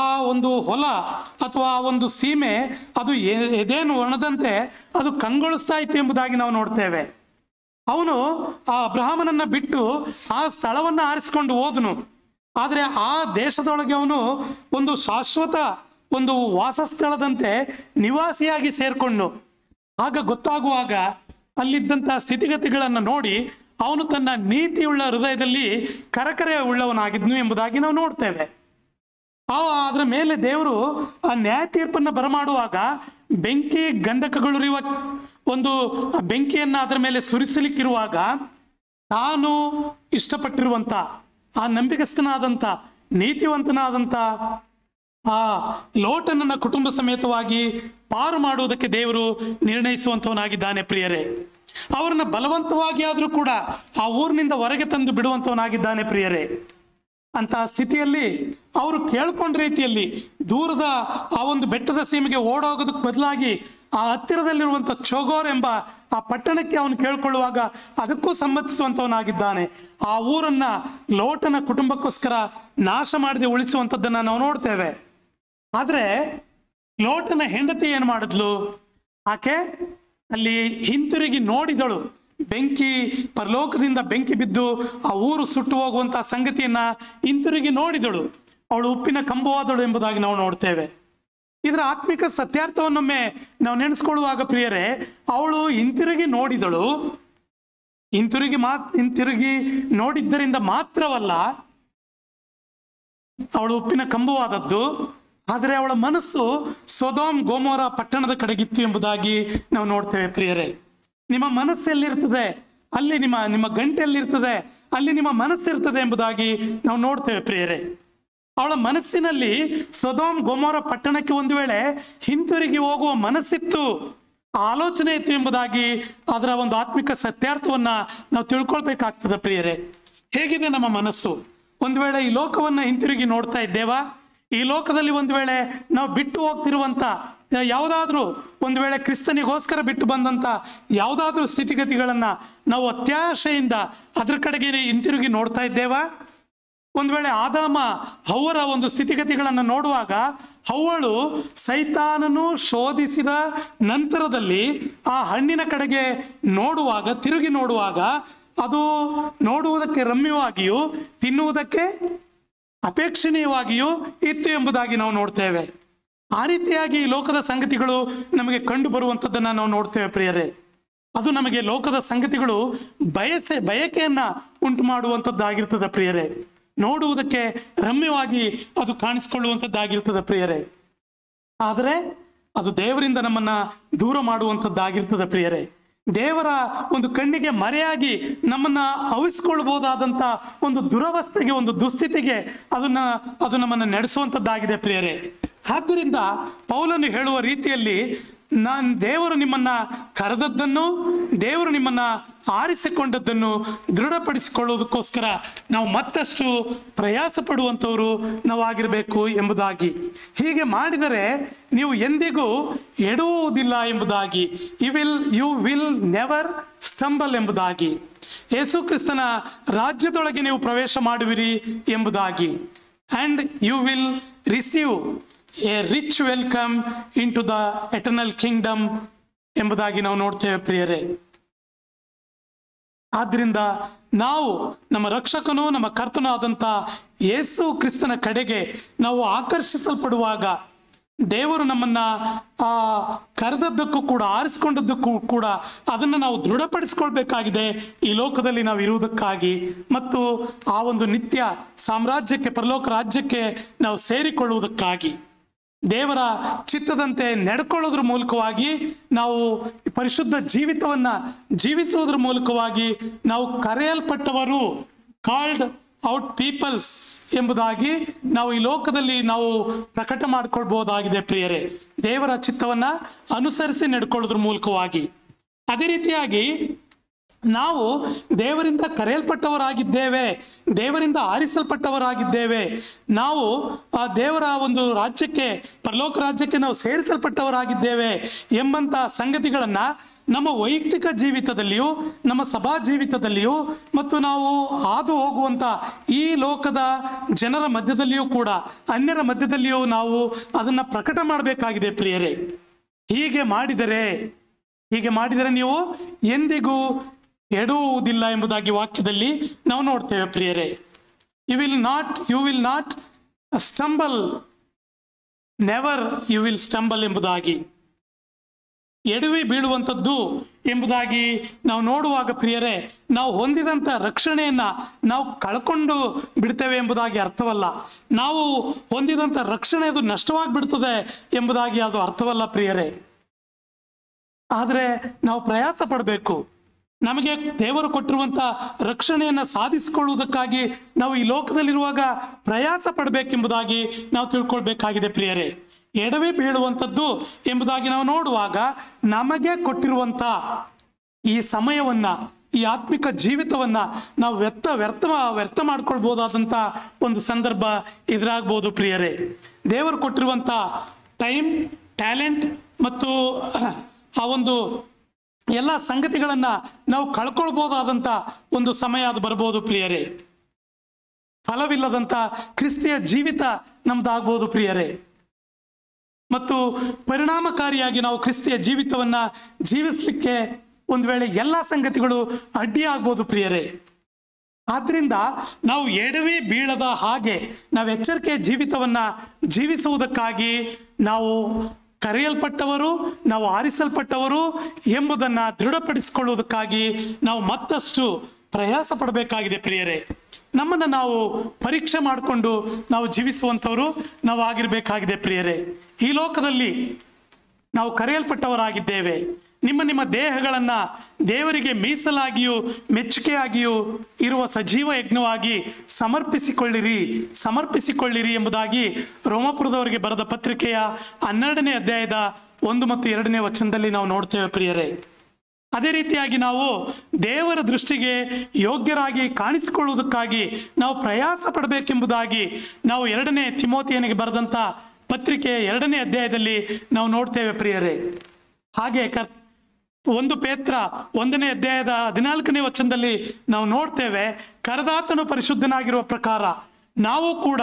ಆ ಒಂದು ಹೊಲ ಅಥವಾ ಆ ಒಂದು ಸೀಮೆ ಅದು ಎದೇನು ಒಣದಂತೆ ಅದು ಕಂಗೊಳಿಸ್ತಾ ಇತ್ತು ಎಂಬುದಾಗಿ ನಾವು ನೋಡ್ತೇವೆ. ಅವನು ಆ ಅಬ್ರಹಾಮನನ್ನ ಬಿಟ್ಟು ಆ ಸ್ಥಳವನ್ನ ಆರಿಸಿಕೊಂಡು ಹೋದನು. ಆದರೆ ಆ ದೇಶದೊಳಗೆ ಅವನು ಒಂದು ಶಾಶ್ವತ ಒಂದು ವಾಸಸ್ಥಳದಂತೆ ನಿವಾಸಿಯಾಗಿ ಸೇರ್ಕೊಂಡು, ಆಗ ಗೊತ್ತಾಗುವಾಗ ಅಲ್ಲಿದ್ದಂತಹ ಸ್ಥಿತಿಗತಿಗಳನ್ನು ನೋಡಿ ಅವನು ತನ್ನ ನೀತಿಯುಳ್ಳ ಹೃದಯದಲ್ಲಿ ಕರಕರೆ ಉಳ್ಳವನಾಗಿದ್ನು ಎಂಬುದಾಗಿ ನಾವು ನೋಡ್ತೇವೆ. ಅದರ ಮೇಲೆ ದೇವರು ಆ ನ್ಯಾಯ ತೀರ್ಪನ್ನು ಬರಮಾಡುವಾಗ ಬೆಂಕಿ ಗಂಧಕಗಳಿರುವ ಒಂದು ಬೆಂಕಿಯನ್ನ ಅದರ ಮೇಲೆ ಸುರಿಸಲಿಕ್ಕಿರುವಾಗ ತಾನು ಇಷ್ಟಪಟ್ಟಿರುವಂತ ಆ ನಂಬಿಕಸ್ಥನಾದಂಥ ನೀತಿವಂತನಾದಂಥ ಆ ಲೋಟನನ್ನ ಕುಟುಂಬ ಸಮೇತವಾಗಿ ಪಾರು ಮಾಡುವುದಕ್ಕೆ ದೇವರು ನಿರ್ಣಯಿಸುವಂತವನಾಗಿದ್ದಾನೆ ಪ್ರಿಯರೇ. ಅವರನ್ನ ಬಲವಂತವಾಗಿ ಆದರೂ ಕೂಡ ಆ ಊರಿನಿಂದ ಹೊರಗೆ ತಂದು ಬಿಡುವಂತವನಾಗಿದ್ದಾನೆ ಪ್ರಿಯರೇ. ಅಂತಹ ಸ್ಥಿತಿಯಲ್ಲಿ ಅವರು ಕೇಳ್ಕೊಂಡ ರೀತಿಯಲ್ಲಿ ದೂರದ ಆ ಒಂದು ಬೆಟ್ಟದ ಸೀಮೆಗೆ ಓಡೋಗೋದಕ್ಕೆ ಬದಲಾಗಿ ಆ ಹತ್ತಿರದಲ್ಲಿರುವಂಥ ಚೋಗೋರ್ ಎಂಬ ಆ ಪಟ್ಟಣಕ್ಕೆ ಅವನು ಕೇಳ್ಕೊಳ್ಳುವಾಗ ಅದಕ್ಕೂ ಸಮ್ಮತಿಸುವಂತವನಾಗಿದ್ದಾನೆ. ಆ ಊರನ್ನ ಲೋಟನ ಕುಟುಂಬಕ್ಕೋಸ್ಕರ ನಾಶ ಮಾಡದೆ ಉಳಿಸುವಂಥದ್ದನ್ನ ನಾವು ನೋಡ್ತೇವೆ. ಆದ್ರೆ ಲೋಟನ ಹೆಂಡತಿ ಏನು ಮಾಡಿದ್ಲು? ಆಕೆ ಅಲ್ಲಿ ಹಿಂತಿರುಗಿ ನೋಡಿದಳು. ಬೆಂಕಿ, ಪರಲೋಕದಿಂದ ಬೆಂಕಿ ಬಿದ್ದು ಆ ಊರು ಸುಟ್ಟು ಹೋಗುವಂತ ಸಂಗತಿಯನ್ನ ಹಿಂತಿರುಗಿ ನೋಡಿದಳು. ಅವಳು ಉಪ್ಪಿನ ಕಂಬವಾದಳು ಎಂಬುದಾಗಿ ನಾವು ನೋಡ್ತೇವೆ. ಇದರ ಆತ್ಮಿಕ ಸತ್ಯಾರ್ಥವನ್ನೊಮ್ಮೆ ನಾವು ನೆನೆಸ್ಕೊಳ್ಳುವಾಗ ಪ್ರಿಯರೇ, ಅವಳು ಹಿಂತಿರುಗಿ ನೋಡಿದಳು. ಹಿಂತಿರುಗಿ ನೋಡಿದ್ದರಿಂದ ಮಾತ್ರವಲ್ಲ ಅವಳು ಉಪ್ಪಿನ ಕಂಬವಾದದ್ದು, ಆದರೆ ಅವಳ ಮನಸ್ಸು ಸೊದೋಮ್ ಗೋಮೋರ ಪಟ್ಟಣದ ಕಡೆಗಿತ್ತು ಎಂಬುದಾಗಿ ನಾವು ನೋಡ್ತೇವೆ ಪ್ರಿಯರೇ. ನಿಮ್ಮ ಮನಸ್ಸೆಲ್ಲಿರ್ತದೆ ಅಲ್ಲಿ ನಿಮ್ಮ ಗಂಟೆಯಲ್ಲಿರ್ತದೆ, ಅಲ್ಲಿ ನಿಮ್ಮ ಮನಸ್ಸಿರ್ತದೆ ಎಂಬುದಾಗಿ ನಾವು ನೋಡ್ತೇವೆ ಪ್ರಿಯರೇ. ಅವಳ ಮನಸ್ಸಿನಲ್ಲಿ ಸೊದೋಮ್ ಗೋಮೋರ ಪಟ್ಟಣಕ್ಕೆ ಒಂದು ವೇಳೆ ಹಿಂತಿರುಗಿ ಹೋಗುವ ಮನಸ್ಸಿತ್ತು, ಆಲೋಚನೆ ಇತ್ತು ಎಂಬುದಾಗಿ ಅದರ ಒಂದು ಆತ್ಮಿಕ ಸತ್ಯಾರ್ಥವನ್ನ ನಾವು ತಿಳ್ಕೊಳ್ಬೇಕಾಗ್ತದೆ ಪ್ರಿಯರೇ. ಹೇಗಿದೆ ನಮ್ಮ ಮನಸ್ಸು? ಒಂದು ವೇಳೆ ಈ ಲೋಕವನ್ನ ಹಿಂತಿರುಗಿ ನೋಡ್ತಾ ಇದ್ದೇವಾ? ಈ ಲೋಕದಲ್ಲಿ ಒಂದು ವೇಳೆ ನಾವು ಬಿಟ್ಟು ಹೋಗ್ತಿರುವಂತ ಯಾವುದಾದ್ರೂ, ಒಂದು ವೇಳೆ ಕ್ರಿಸ್ತನಿಗೋಸ್ಕರ ಬಿಟ್ಟು ಬಂದಂತ ಯಾವುದಾದ್ರೂ ಸ್ಥಿತಿಗತಿಗಳನ್ನ ನಾವು ಅತ್ಯಾಶೆಯಿಂದ ಅದರ ಕಡೆಗೆ ಹಿಂತಿರುಗಿ ನೋಡ್ತಾ ಇದ್ದೇವಾ? ಒಂದು ವೇಳೆ ಆದಾಮ ಹವ್ವರ ಒಂದು ಸ್ಥಿತಿಗತಿಗಳನ್ನು ನೋಡುವಾಗ ಹವ್ವಳು ಸೈತಾನನು ಶೋಧಿಸಿದ ನಂತರದಲ್ಲಿ ಆ ಹಣ್ಣಿನ ಕಡೆಗೆ ತಿರುಗಿ ನೋಡುವಾಗ ಅದು ನೋಡುವುದಕ್ಕೆ ರಮ್ಯವಾಗಿಯೂ ತಿನ್ನುವುದಕ್ಕೆ ಅಪೇಕ್ಷಣೀಯವಾಗಿಯೂ ಇತ್ತು ಎಂಬುದಾಗಿ ನಾವು ನೋಡ್ತೇವೆ. ಆ ರೀತಿಯಾಗಿ ಲೋಕದ ಸಂಗತಿಗಳು ನಮಗೆ ಕಂಡು ಬರುವಂಥದ್ದನ್ನು ನಾವು ನೋಡ್ತೇವೆ ಪ್ರಿಯರೇ. ಅದು ನಮಗೆ ಲೋಕದ ಸಂಗತಿಗಳು ಬಯಕೆಯನ್ನ ಉಂಟು ಮಾಡುವಂಥದ್ದಾಗಿರ್ತದೆ ಪ್ರಿಯರೇ. ನೋಡುವುದಕ್ಕೆ ರಮ್ಯವಾಗಿ ಅದು ಕಾಣಿಸಿಕೊಳ್ಳುವಂಥದ್ದಾಗಿರ್ತದೆ ಪ್ರಿಯರೇ. ಆದರೆ ಅದು ದೇವರಿಂದ ನಮ್ಮನ್ನ ದೂರ ಮಾಡುವಂಥದ್ದಾಗಿರ್ತದೆ ಪ್ರಿಯರೇ. ದೇವರ ಒಂದು ಕಣ್ಣಿಗೆ ಮರೆಯಾಗಿ ನಮ್ಮನ್ನ ಅವಿಸ್ಕೊಳ್ಬಹುದಾದಂಥ ಒಂದು ದುರವಸ್ಥೆಗೆ, ಒಂದು ದುಸ್ಥಿತಿಗೆ ಅದು ನಮ್ಮನ್ನು ನಡೆಸುವಂಥದ್ದಾಗಿದೆ ಪ್ರಿಯರೇ. ಆದ್ದರಿಂದ ಪೌಲನು ಹೇಳುವ ರೀತಿಯಲ್ಲಿ ದೇವರು ನಿಮ್ಮನ್ನ ಕರೆದದ್ದನ್ನು, ದೇವರು ನಿಮ್ಮನ್ನ ಆರಿಸಿಕೊಂಡದ್ದನ್ನು ದೃಢಪಡಿಸಿಕೊಳ್ಳುವುದಕ್ಕೋಸ್ಕರ ನಾವು ಮತ್ತಷ್ಟು ಪ್ರಯಾಸ ಪಡುವಂಥವರು ನಾವು ಆಗಿರಬೇಕು ಎಂಬುದಾಗಿ. ಹೀಗೆ ಮಾಡಿದರೆ ನೀವು ಎಂದಿಗೂ ಎಡುವುದಿಲ್ಲ ಎಂಬುದಾಗಿ, ಯು ವಿಲ್ ನೆವರ್ ಸ್ಟಂಬಲ್ ಎಂಬುದಾಗಿ, ಯೇಸು ಕ್ರಿಸ್ತನ ರಾಜ್ಯದೊಳಗೆ ನೀವು ಪ್ರವೇಶ ಮಾಡುವಿರಿ ಎಂಬುದಾಗಿ. And you will receive a rich welcome into the eternal kingdom ಎಂಬುದಾಗಿ ನಾವು ನೋಡ್ತೇವೆ ಪ್ರಿಯರೇ. ಆದ್ರಿಂದ ನಾವು ನಮ್ಮ ರಕ್ಷಕನು, ನಮ್ಮ ಕರ್ತನೂ ಆದಂಥ ಯೇಸು ಕ್ರಿಸ್ತನ ಕಡೆಗೆ ನಾವು ಆಕರ್ಷಿಸಲ್ಪಡುವಾಗ ದೇವರು ನಮ್ಮನ್ನ ಕರೆದದ್ದಕ್ಕೂ ಕೂಡ, ಆರಿಸಿಕೊಂಡದ್ದಕ್ಕೂ ಕೂಡ ಅದನ್ನು ನಾವು ದೃಢಪಡಿಸ್ಕೊಳ್ಬೇಕಾಗಿದೆ ಈ ಲೋಕದಲ್ಲಿ ನಾವು ಇರುವುದಕ್ಕಾಗಿ, ಮತ್ತು ಆ ಒಂದು ನಿತ್ಯ ಸಾಮ್ರಾಜ್ಯಕ್ಕೆ, ಪರಲೋಕ ರಾಜ್ಯಕ್ಕೆ ನಾವು ಸೇರಿಕೊಳ್ಳುವುದಕ್ಕಾಗಿ. ದೇವರ ಚಿತ್ತದಂತೆ ನಡ್ಕೊಳ್ಳೋದ್ರ ಮೂಲಕವಾಗಿ ನಾವು ಪರಿಶುದ್ಧ ಜೀವಿತವನ್ನ ಜೀವಿಸುವುದರ ಮೂಲಕವಾಗಿ ನಾವು ಕರೆಯಲ್ಪಟ್ಟವರು, ಕಾಲ್ಡ್ ಔಟ್ ಪೀಪಲ್ಸ್ ಎಂಬುದಾಗಿ ನಾವು ಈ ಲೋಕದಲ್ಲಿ ನಾವು ಪ್ರಕಟ ಮಾಡಿಕೊಳ್ಬಹುದಾಗಿದೆ ಪ್ರಿಯರೇ, ದೇವರ ಚಿತ್ತವನ್ನ ಅನುಸರಿಸಿ ನಡ್ಕೊಳ್ಳೋದ್ರ ಮೂಲಕವಾಗಿ. ಅದೇ ರೀತಿಯಾಗಿ ನಾವು ದೇವರಿಂದ ಕರೆಯಲ್ಪಟ್ಟವರಾಗಿದ್ದೇವೆ, ದೇವರಿಂದ ಆರಿಸಲ್ಪಟ್ಟವರಾಗಿದ್ದೇವೆ, ನಾವು ಆ ದೇವರ ಒಂದು ರಾಜ್ಯಕ್ಕೆ, ಪರಲೋಕ ರಾಜ್ಯಕ್ಕೆ ನಾವು ಸೇರಿಸಲ್ಪಟ್ಟವರಾಗಿದ್ದೇವೆ ಎಂಬಂಥ ಸಂಗತಿಗಳನ್ನು ನಮ್ಮ ವೈಯಕ್ತಿಕ ಜೀವಿತದಲ್ಲಿಯೂ, ನಮ್ಮ ಸಭಾ ಜೀವಿತದಲ್ಲಿಯೂ, ಮತ್ತು ನಾವು ಹಾದು ಹೋಗುವಂಥ ಈ ಲೋಕದ ಜನರ ಮಧ್ಯದಲ್ಲಿಯೂ ಕೂಡ, ಅನ್ಯರ ಮಧ್ಯದಲ್ಲಿಯೂ ನಾವು ಅದನ್ನು ಪ್ರಕಟ ಮಾಡಬೇಕಾಗಿದೆ ಪ್ರಿಯರೇ. ಹೀಗೆ ಮಾಡಿದರೆ ನೀವು ಎಂದಿಗೂ ಎಡುವುದಿಲ್ಲ ಎಂಬುದಾಗಿ ವಾಕ್ಯದಲ್ಲಿ ನಾವು ನೋಡ್ತೇವೆ ಪ್ರಿಯರೇ. You will not stumble, never you will stumble ಎಂಬುದಾಗಿ, ಎಡವಿ ಬೀಳುವಂಥದ್ದು ಎಂಬುದಾಗಿ ನಾವು ನೋಡುವಾಗ ಪ್ರಿಯರೇ, ನಾವು ಹೊಂದಿದಂಥ ರಕ್ಷಣೆಯನ್ನ ನಾವು ಕಳ್ಕೊಂಡು ಬಿಡ್ತೇವೆ ಎಂಬುದಾಗಿ ಅರ್ಥವಲ್ಲ. ನಾವು ಹೊಂದಿದಂಥ ರಕ್ಷಣೆ ಅದು ನಷ್ಟವಾಗಿಬಿಡ್ತದೆ ಎಂಬುದಾಗಿ ಅದು ಅರ್ಥವಲ್ಲ ಪ್ರಿಯರೇ. ಆದರೆ ನಾವು ಪ್ರಯಾಸ ಪಡಬೇಕು. ನಮಗೆ ದೇವರು ಕೊಟ್ಟಿರುವಂಥ ರಕ್ಷಣೆಯನ್ನು ಸಾಧಿಸಿಕೊಳ್ಳುವುದಕ್ಕಾಗಿ ನಾವು ಈ ಲೋಕದಲ್ಲಿರುವಾಗ ಪ್ರಯಾಸ ಪಡಬೇಕೆಂಬುದಾಗಿ ನಾವು ತಿಳ್ಕೊಳ್ಬೇಕಾಗಿದೆ ಪ್ರಿಯರೇ. ಎಡವಿ ಬೀಳುವಂಥದ್ದು ಎಂಬುದಾಗಿ ನಾವು ನೋಡುವಾಗ ನಮಗೆ ಕೊಟ್ಟಿರುವಂಥ ಈ ಸಮಯವನ್ನ, ಈ ಆತ್ಮಿಕ ಜೀವಿತವನ್ನ ನಾವು ವ್ಯರ್ಥ ಮಾಡ್ಕೊಳ್ಬಹುದಾದಂಥ ಒಂದು ಸಂದರ್ಭ ಎದುರಾಗ್ಬೋದು ಪ್ರಿಯರೇ. ದೇವರು ಕೊಟ್ಟಿರುವಂಥ ಟೈಮ್, ಟ್ಯಾಲೆಂಟ್ ಮತ್ತು ಆ ಒಂದು ಎಲ್ಲ ಸಂಗತಿಗಳನ್ನ ನಾವು ಕಳ್ಕೊಳ್ಬಹುದಾದಂಥ ಒಂದು ಸಮಯ ಅದು ಬರ್ಬೋದು ಪ್ರಿಯರೇ. ಫಲವಿಲ್ಲದಂಥ ಕ್ರಿಸ್ತಿಯ ಜೀವಿತ ನಮ್ದಾಗ್ಬೋದು ಪ್ರಿಯರೇ. ಮತ್ತು ಪರಿಣಾಮಕಾರಿಯಾಗಿ ನಾವು ಕ್ರಿಸ್ತಿಯ ಜೀವಿತವನ್ನ ಜೀವಿಸಲಿಕ್ಕೆ ಒಂದು ವೇಳೆ ಎಲ್ಲ ಸಂಗತಿಗಳು ಅಡ್ಡಿಯಾಗ್ಬೋದು ಪ್ರಿಯರೇ. ಆದ್ರಿಂದ ನಾವು ಎಡವಿ ಬೀಳದ ಹಾಗೆ ನಾವು ಎಚ್ಚರಿಕೆಯ ಜೀವಿತವನ್ನ ಜೀವಿಸುವುದಕ್ಕಾಗಿ ನಾವು ಕರೆಯಲ್ಪಟ್ಟವರು, ನಾವು ಆರಿಸಲ್ಪಟ್ಟವರು ಎಂಬುದನ್ನು ದೃಢಪಡಿಸಿಕೊಳ್ಳುವುದಕ್ಕಾಗಿ ನಾವು ಮತ್ತಷ್ಟು ಪ್ರಯಾಸ ಪಡಬೇಕಾಗಿದೆ ಪ್ರಿಯರೇ. ನಮ್ಮನ್ನು ನಾವು ಪರೀಕ್ಷೆ ಮಾಡಿಕೊಂಡು ನಾವು ಜೀವಿಸುವಂಥವರು ನಾವು ಆಗಿರಬೇಕಾಗಿದೆ ಪ್ರಿಯರೇ. ಈ ಲೋಕದಲ್ಲಿ ನಾವು ಕರೆಯಲ್ಪಟ್ಟವರಾಗಿದ್ದೇವೆ. ನಿಮ್ಮ ದೇಹಗಳನ್ನು ದೇವರಿಗೆ ಮೀಸಲಾಗಿಯೂ ಮೆಚ್ಚುಗೆಯಾಗಿಯೂ ಇರುವ ಸಜೀವ ಯಜ್ಞವಾಗಿ ಸಮರ್ಪಿಸಿಕೊಳ್ಳಿರಿ ಎಂಬುದಾಗಿ ರೋಮಾಪುರದವರಿಗೆ ಬರೆದ ಪತ್ರಿಕೆಯ 12ನೇ ಅಧ್ಯಾಯದ 1 ಮತ್ತು 2ನೇ ವಚನದಲ್ಲಿ ನಾವು ನೋಡ್ತೇವೆ ಪ್ರಿಯರೇ. ಅದೇ ರೀತಿಯಾಗಿ ನಾವು ದೇವರ ದೃಷ್ಟಿಗೆ ಯೋಗ್ಯರಾಗಿ ಕಾಣಿಸಿಕೊಳ್ಳುವುದಕ್ಕಾಗಿ ನಾವು ಪ್ರಯಾಸ ಪಡಬೇಕೆಂಬುದಾಗಿ ನಾವು 2ನೇ ತಿಮೋಥಿಯನಿಗೆ ಬರೆದಂಥ ಪತ್ರಿಕೆಯ 2ನೇ ಅಧ್ಯಾಯದಲ್ಲಿ ನಾವು ನೋಡ್ತೇವೆ ಪ್ರಿಯರೇ. ಹಾಗೆ 1 ಪೇತ್ರ 1ನೇ ಅಧ್ಯಾಯದ 14ನೇ ವಚನದಲ್ಲಿ ನಾವು ನೋಡ್ತೇವೆ, ಕರೆದಾತನು ಪರಿಶುದ್ಧನಾಗಿರುವ ಪ್ರಕಾರ ನಾವು ಕೂಡ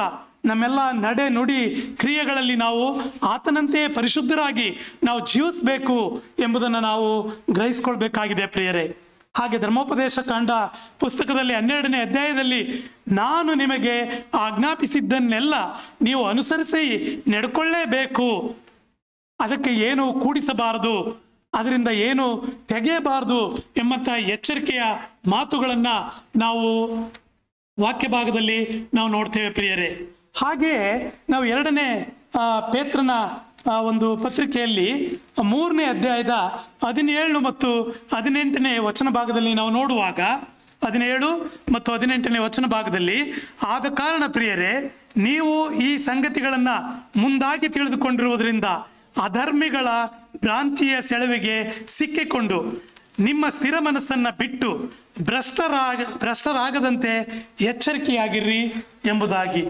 ನಮ್ಮೆಲ್ಲ ನಡೆ ನುಡಿ ಕ್ರಿಯೆಗಳಲ್ಲಿ ನಾವು ಆತನಂತೆಯೇ ಪರಿಶುದ್ಧರಾಗಿ ನಾವು ಜೀವಿಸಬೇಕು ಎಂಬುದನ್ನು ನಾವು ಗ್ರಹಿಸ್ಕೊಳ್ಬೇಕಾಗಿದೆ ಪ್ರಿಯರೇ. ಹಾಗೆ ಧರ್ಮೋಪದೇಶ ಕಾಂಡ ಪುಸ್ತಕದಲ್ಲಿ 12ನೇ ಅಧ್ಯಾಯದಲ್ಲಿ ನಾನು ನಿಮಗೆ ಆಜ್ಞಾಪಿಸಿದ್ದನ್ನೆಲ್ಲ ನೀವು ಅನುಸರಿಸಿ ನಡ್ಕೊಳ್ಳೇಬೇಕು, ಅದಕ್ಕೆ ಏನು ಕೂಡಿಸಬಾರದು, ಅದರಿಂದ ಏನು ತೆಗೆಯಬಾರದು ಎಂಬಂಥ ಎಚ್ಚರಿಕೆಯ ಮಾತುಗಳನ್ನು ನಾವು ವಾಕ್ಯ ಭಾಗದಲ್ಲಿ ನಾವು ನೋಡ್ತೇವೆ ಪ್ರಿಯರೇ. ಹಾಗೆಯೇ ನಾವು 2ನೇ ಪೇತ್ರನ ಒಂದು ಪತ್ರಿಕೆಯಲ್ಲಿ 3ನೇ ಅಧ್ಯಾಯದ 17 ಮತ್ತು 18ನೇ ವಚನ ಭಾಗದಲ್ಲಿ ನಾವು ನೋಡುವಾಗ 17 ಮತ್ತು 18ನೇ ವಚನ ಭಾಗದಲ್ಲಿ, ಆದ ಕಾರಣ ಪ್ರಿಯರೇ ನೀವು ಈ ಸಂಗತಿಗಳನ್ನು ಮುಂದಾಗಿ ತಿಳಿದುಕೊಂಡಿರುವುದರಿಂದ ಅಧರ್ಮಿಗಳ ಭ್ರಾಂತಿಯ ಸೆಳವಿಗೆ ಸಿಕ್ಕಿಕೊಂಡು ನಿಮ್ಮ ಸ್ಥಿರ ಮನಸ್ಸನ್ನು ಬಿಟ್ಟು ಭ್ರಷ್ಟರಾಗದಂತೆ ಎಚ್ಚರಿಕೆಯಾಗಿರ್ರಿ ಎಂಬುದಾಗಿ.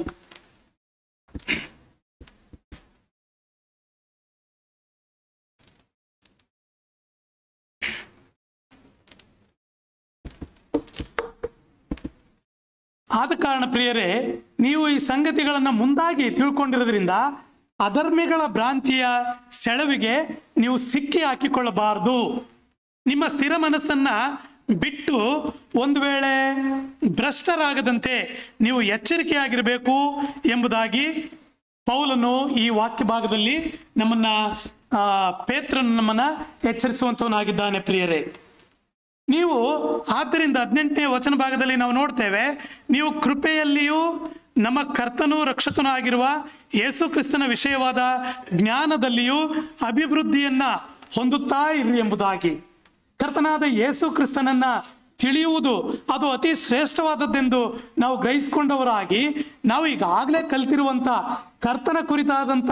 ಆದ ಕಾರಣ ಪ್ರಿಯರೇ ನೀವು ಈ ಸಂಗತಿಗಳನ್ನು ಮುಂದಾಗಿ ತಿಳ್ಕೊಂಡಿರೋದ್ರಿಂದ ಅಧರ್ಮಿಗಳ ಭ್ರಾಂತಿಯ ಸೆಳವಿಗೆ ನೀವು ಸಿಕ್ಕಿ ಹಾಕಿಕೊಳ್ಳಬಾರದು. ನಿಮ್ಮ ಸ್ಥಿರ ಮನಸ್ಸನ್ನ ಬಿಟ್ಟು ಒಂದು ವೇಳೆ ಭ್ರಷ್ಟರಾಗದಂತೆ ನೀವು ಎಚ್ಚರಿಕೆಯಾಗಿರಬೇಕು ಎಂಬುದಾಗಿ ಪೌಲನು ಈ ವಾಕ್ಯ ಭಾಗದಲ್ಲಿ ಪೇತ್ರನು ನಮ್ಮನ್ನ ಎಚ್ಚರಿಸುವಂತವನಾಗಿದ್ದಾನೆ ಪ್ರಿಯರೇ. ನೀವು ಆದ್ದರಿಂದ 18ನೇ ವಚನ ಭಾಗದಲ್ಲಿ ನಾವು ನೋಡ್ತೇವೆ, ನೀವು ಕೃಪೆಯಲ್ಲಿಯೂ ನಮ್ಮ ಕರ್ತನೂ ರಕ್ಷಕನೂ ಆಗಿರುವ ಯೇಸು ಕ್ರಿಸ್ತನ ವಿಷಯವಾದ ಜ್ಞಾನದಲ್ಲಿಯೂ ಅಭಿವೃದ್ಧಿಯನ್ನ ಹೊಂದುತ್ತಾ ಇರ್ರಿ ಎಂಬುದಾಗಿ. ಕರ್ತನಾದ ಯೇಸು ಕ್ರಿಸ್ತನನ್ನ ತಿಳಿಯುವುದು ಅದು ಅತಿ ಶ್ರೇಷ್ಠವಾದದ್ದೆಂದು ನಾವು ಗ್ರಹಿಸಿಕೊಂಡವರಾಗಿ ನಾವು ಈಗಾಗಲೇ ಕಲಿತಿರುವಂಥ ಕರ್ತನ ಕುರಿತಾದಂಥ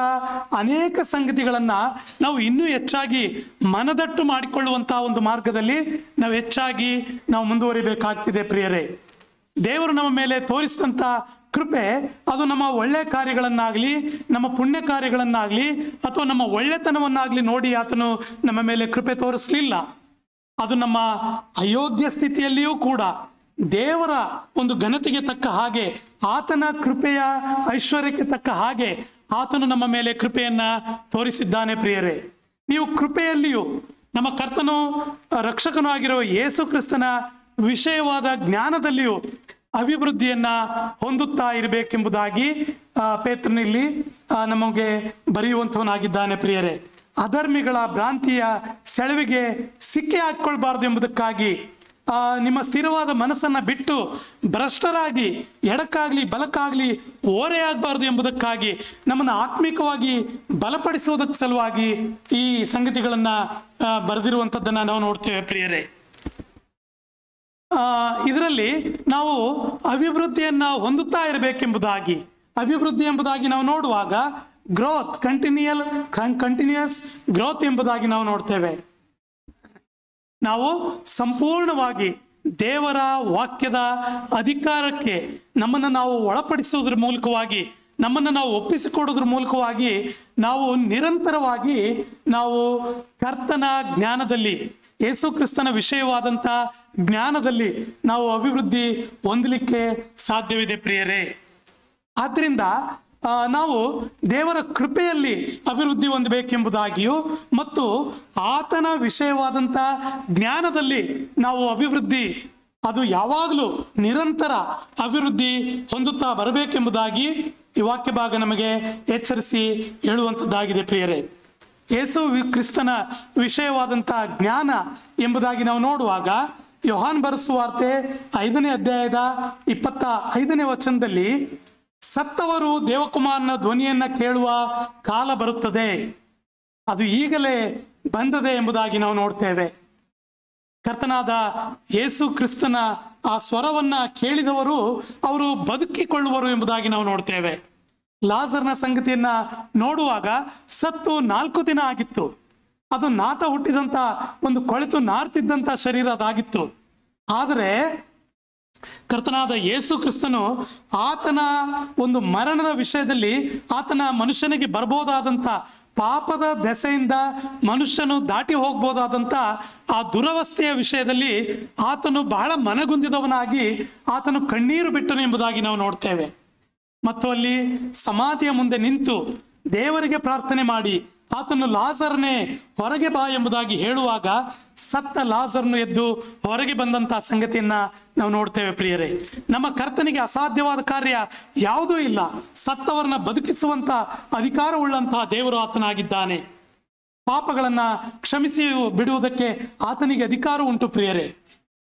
ಅನೇಕ ಸಂಗತಿಗಳನ್ನು ನಾವು ಇನ್ನೂ ಹೆಚ್ಚಾಗಿ ಮನದಟ್ಟು ಮಾಡಿಕೊಳ್ಳುವಂಥ ಒಂದು ಮಾರ್ಗದಲ್ಲಿ ನಾವು ಹೆಚ್ಚಾಗಿ ನಾವು ಮುಂದುವರಿಬೇಕಾಗ್ತಿದೆ ಪ್ರಿಯರೇ. ದೇವರು ನಮ್ಮ ಮೇಲೆ ತೋರಿಸಿದಂಥ ಕೃಪೆ ಅದು ನಮ್ಮ ಒಳ್ಳೆ ಕಾರ್ಯಗಳನ್ನಾಗಲಿ ನಮ್ಮ ಪುಣ್ಯ ಕಾರ್ಯಗಳನ್ನಾಗಲಿ ಅಥವಾ ನಮ್ಮ ಒಳ್ಳೆತನವನ್ನಾಗಲಿ ನೋಡಿ ಆತನು ನಮ್ಮ ಮೇಲೆ ಕೃಪೆ ತೋರಿಸಲಿಲ್ಲ. ಅದು ನಮ್ಮ ಅಯೋಗ್ಯ ಸ್ಥಿತಿಯಲ್ಲಿಯೂ ಕೂಡ ದೇವರ ಒಂದು ಘನತೆಗೆ ತಕ್ಕ ಹಾಗೆ ಆತನ ಕೃಪೆಯ ಐಶ್ವರ್ಯಕ್ಕೆ ತಕ್ಕ ಹಾಗೆ ಆತನು ನಮ್ಮ ಮೇಲೆ ಕೃಪೆಯನ್ನ ತೋರಿಸಿದ್ದಾನೆ ಪ್ರಿಯರೇ. ನೀವು ಕೃಪೆಯಲ್ಲಿಯೂ ನಮ್ಮ ಕರ್ತನು ರಕ್ಷಕನೂ ಆಗಿರೋ ಯೇಸು ಕ್ರಿಸ್ತನ ವಿಷಯವಾದ ಜ್ಞಾನದಲ್ಲಿಯೂ ಅಭಿವೃದ್ಧಿಯನ್ನ ಹೊಂದುತ್ತಾ ಇರಬೇಕೆಂಬುದಾಗಿ ಪೇತ್ರನಲ್ಲಿ ನಮಗೆ ಬರೆಯುವಂತವನಾಗಿದ್ದಾನೆ ಪ್ರಿಯರೇ. ಅಧರ್ಮಿಗಳ ಭ್ರಾಂತಿಯ ಸೆಳವಿಗೆ ಸಿಕ್ಕಿ ಹಾಕಿಕೊಳ್ಬಾರ್ದು ಎಂಬುದಕ್ಕಾಗಿ ನಿಮ್ಮ ಸ್ಥಿರವಾದ ಮನಸ್ಸನ್ನ ಬಿಟ್ಟು ಭ್ರಷ್ಟರಾಗಿ ಎಡಕ್ಕಾಗ್ಲಿ ಬಲಕ್ಕಾಗ್ಲಿ ಓರೆಯಾಗಬಾರ್ದು ಎಂಬುದಕ್ಕಾಗಿ ನಮ್ಮನ್ನು ಆತ್ಮಿಕವಾಗಿ ಬಲಪಡಿಸುವುದಕ್ಕೆ ಸಲುವಾಗಿ ಈ ಸಂಗತಿಗಳನ್ನ ಬರೆದಿರುವಂಥದ್ದನ್ನು ನಾವು ನೋಡ್ತೇವೆ ಪ್ರಿಯರೇ. ಇದರಲ್ಲಿ ನಾವು ಅಭಿವೃದ್ಧಿಯನ್ನು ಹೊಂದುತ್ತಾ ಇರಬೇಕೆಂಬುದಾಗಿ, ಅಭಿವೃದ್ಧಿ ಎಂಬುದಾಗಿ ನಾವು ನೋಡುವಾಗ ಗ್ರೋತ್, ಕಂಟಿನ್ಯೂಯಸ್ ಗ್ರೋತ್ ಎಂಬುದಾಗಿ ನಾವು ನೋಡ್ತೇವೆ. ನಾವು ಸಂಪೂರ್ಣವಾಗಿ ದೇವರ ವಾಕ್ಯದ ಅಧಿಕಾರಕ್ಕೆ ನಮ್ಮನ್ನು ನಾವು ಒಳಪಡಿಸುವುದರ ಮೂಲಕವಾಗಿ, ನಮ್ಮನ್ನು ನಾವು ಒಪ್ಪಿಸಿಕೊಡೋದ್ರ ಮೂಲಕವಾಗಿ ನಾವು ನಿರಂತರವಾಗಿ ನಾವು ಕರ್ತನ ಜ್ಞಾನದಲ್ಲಿ, ಯೇಸು ಕ್ರಿಸ್ತನ ವಿಷಯವಾದಂಥ ಜ್ಞಾನದಲ್ಲಿ ನಾವು ಅಭಿವೃದ್ಧಿ ಹೊಂದಲಿಕ್ಕೆ ಸಾಧ್ಯವಿದೆ ಪ್ರಿಯರೇ. ಆದ್ದರಿಂದ ನಾವು ದೇವರ ಕೃಪೆಯಲ್ಲಿ ಅಭಿವೃದ್ಧಿ ಹೊಂದಬೇಕೆಂಬುದಾಗಿಯೂ ಮತ್ತು ಆತನ ವಿಷಯವಾದಂಥ ಜ್ಞಾನದಲ್ಲಿ ನಾವು ಅಭಿವೃದ್ಧಿ, ಅದು ಯಾವಾಗಲೂ ನಿರಂತರ ಅಭಿವೃದ್ಧಿ ಹೊಂದುತ್ತಾ ಬರಬೇಕೆಂಬುದಾಗಿ ಈ ವಾಕ್ಯ ಭಾಗ ನಮಗೆ ಎಚ್ಚರಿಸಿ ಹೇಳುವಂಥದ್ದಾಗಿದೆ ಪ್ರಿಯರೇ. ಯೇಸು ಕ್ರಿಸ್ತನ ವಿಷಯವಾದಂಥ ಜ್ಞಾನ ಎಂಬುದಾಗಿ ನಾವು ನೋಡುವಾಗ ಯೋಹಾನ್ ಬರೆಸುವಾರ್ತೆ 5ನೇ ಅಧ್ಯಾಯದ 25ನೇ ವಚನದಲ್ಲಿ ಸತ್ತವರು ದೇವಕುಮಾರನ ಧ್ವನಿಯನ್ನ ಕೇಳುವ ಕಾಲ ಬರುತ್ತದೆ, ಅದು ಈಗಲೇ ಬಂದದೆ ಎಂಬುದಾಗಿ ನಾವು ನೋಡ್ತೇವೆ. ಕರ್ತನಾದ ಯೇಸು ಕ್ರಿಸ್ತನ ಆ ಸ್ವರವನ್ನ ಕೇಳಿದವರು ಅವರು ಬದುಕಿಕೊಳ್ಳುವರು ಎಂಬುದಾಗಿ ನಾವು ನೋಡ್ತೇವೆ. ಲಾಜರ್ನ ಸಂಗತಿಯನ್ನ ನೋಡುವಾಗ ಸತ್ತು 4 ದಿನ ಆಗಿತ್ತು. ಅದು ನಾತ ಹುಟ್ಟಿದಂಥ ಒಂದು ಕೊಳೆತು ನಾರ್ತಿದ್ದಂಥ ಶರೀರ ಅದಾಗಿತ್ತು. ಆದರೆ ಕರ್ತನಾದ ಯೇಸು ಕ್ರಿಸ್ತನು ಆತನ ಒಂದು ಮರಣದ ವಿಷಯದಲ್ಲಿ, ಆತನ ಮನುಷ್ಯನಿಗೆ ಬರ್ಬೋದಾದಂಥ ಪಾಪದ ದೆಸೆಯಿಂದ ಮನುಷ್ಯನು ದಾಟಿ ಹೋಗ್ಬೋದಾದಂಥ ಆ ದುರವಸ್ಥೆಯ ವಿಷಯದಲ್ಲಿ ಆತನು ಬಹಳ ಮನಗುಂದಿದವನಾಗಿ ಆತನು ಕಣ್ಣೀರು ಬಿಟ್ಟನು ಎಂಬುದಾಗಿ ನಾವು ನೋಡ್ತೇವೆ. ಮತ್ತು ಅಲ್ಲಿ ಸಮಾಧಿಯ ಮುಂದೆ ನಿಂತು ದೇವರಿಗೆ ಪ್ರಾರ್ಥನೆ ಮಾಡಿ ಆತನು ಲಾಜರನೇ ಹೊರಗೆ ಬಾ ಎಂಬುದಾಗಿ ಹೇಳುವಾಗ ಸತ್ತ ಲಾಜರನು ಎದ್ದು ಹೊರಗೆ ಬಂದಂಥ ಸಂಗತಿಯನ್ನ ನಾವು ನೋಡ್ತೇವೆ ಪ್ರಿಯರೇ. ನಮ್ಮ ಕರ್ತನಿಗೆ ಅಸಾಧ್ಯವಾದ ಕಾರ್ಯ ಯಾವುದೂ ಇಲ್ಲ. ಸತ್ತವರನ್ನ ಬದುಕಿಸುವಂತ ಅಧಿಕಾರವುಳ್ಳಂತಹ ದೇವರು ಆತನಾಗಿದ್ದಾನೆ. ಪಾಪಗಳನ್ನ ಕ್ಷಮಿಸಿ ಬಿಡುವುದಕ್ಕೆ ಆತನಿಗೆ ಅಧಿಕಾರ ಉಂಟು ಪ್ರಿಯರೇ.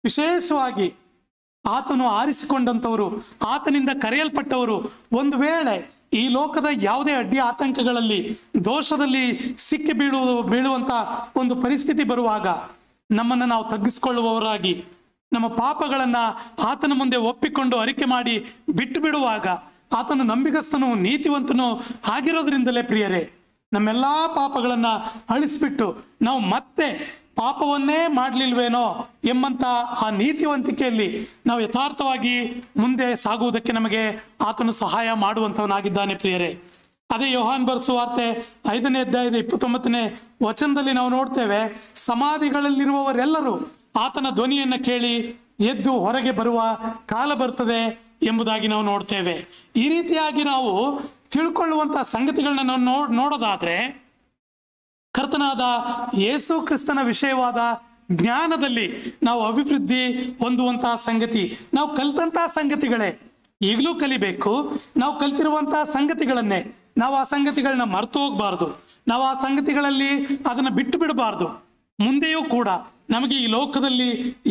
ವಿಶೇಷವಾಗಿ ಆತನು ಆರಿಸಿಕೊಂಡಂಥವರು, ಆತನಿಂದ ಕರೆಯಲ್ಪಟ್ಟವರು ಒಂದು ವೇಳೆ ಈ ಲೋಕದ ಯಾವುದೇ ಅಡ್ಡಿ ಆತಂಕಗಳಲ್ಲಿ ದೋಷದಲ್ಲಿ ಸಿಕ್ಕಿ ಬೀಳುವಂತ ಒಂದು ಪರಿಸ್ಥಿತಿ ಬರುವಾಗ ನಮ್ಮನ್ನು ನಾವು ತಗ್ಗಿಸಿಕೊಳ್ಳುವವರಾಗಿ ನಮ್ಮ ಪಾಪಗಳನ್ನ ಆತನ ಮುಂದೆ ಒಪ್ಪಿಕೊಂಡು ಅರಿಕೆ ಮಾಡಿ ಬಿಟ್ಟು ಬಿಡುವಾಗ ಆತನು ನಂಬಿಗಸ್ತನು ನೀತಿವಂತನು ಆಗಿರೋದ್ರಿಂದಲೇ ಪ್ರಿಯರೇ ನಮ್ಮೆಲ್ಲಾ ಪಾಪಗಳನ್ನ ಅಳಿಸ್ಬಿಟ್ಟು ನಾವು ಮತ್ತೆ ಪಾಪವನ್ನೇ ಮಾಡಲಿಲ್ವೇನೋ ಎಂಬಂತ ಆ ನೀತಿವಂತಿಕೆಯಲ್ಲಿ ನಾವು ಯಥಾರ್ಥವಾಗಿ ಮುಂದೆ ಸಾಗುವುದಕ್ಕೆ ನಮಗೆ ಆತನು ಸಹಾಯ ಮಾಡುವಂತವನಾಗಿದ್ದಾನೆ ಪ್ರಿಯರೇ. ಅದೇ ಯೋಹಾನ್ ಬರೆಸುವಾರ್ತೆ 5ನೇ ಅಧ್ಯಾಯದ 29ನೇ ವಚನದಲ್ಲಿ ನಾವು ನೋಡ್ತೇವೆ, ಸಮಾಧಿಗಳಲ್ಲಿರುವವರೆಲ್ಲರೂ ಆತನ ಧ್ವನಿಯನ್ನ ಕೇಳಿ ಎದ್ದು ಹೊರಗೆ ಬರುವ ಕಾಲ ಬರ್ತದೆ ಎಂಬುದಾಗಿ ನಾವು ನೋಡ್ತೇವೆ. ಈ ರೀತಿಯಾಗಿ ನಾವು ತಿಳ್ಕೊಳ್ಳುವಂತಹ ಸಂಗತಿಗಳನ್ನ ನಾವು ನೋಡೋದಾದ್ರೆ ಕರ್ತನಾದ ಯೇಸು ಕ್ರಿಸ್ತನ ವಿಷಯವಾದ ಜ್ಞಾನದಲ್ಲಿ ನಾವು ಅಭಿವೃದ್ಧಿ ಹೊಂದುವಂತಹ ಸಂಗತಿ, ನಾವು ಕಲಿತಂತಹ ಸಂಗತಿಗಳೇ ಈಗಲೂ ಕಲಿಬೇಕು. ನಾವು ಕಲಿತಿರುವಂತಹ ಸಂಗತಿಗಳನ್ನೇ ನಾವು ಆ ಸಂಗತಿಗಳನ್ನ ಮರೆತು ಹೋಗ್ಬಾರ್ದು. ನಾವು ಆ ಸಂಗತಿಗಳಲ್ಲಿ ಅದನ್ನ ಬಿಟ್ಟು ಬಿಡಬಾರ್ದು. ಮುಂದೆಯೂ ಕೂಡ ನಮಗೆ ಈ ಲೋಕದಲ್ಲಿ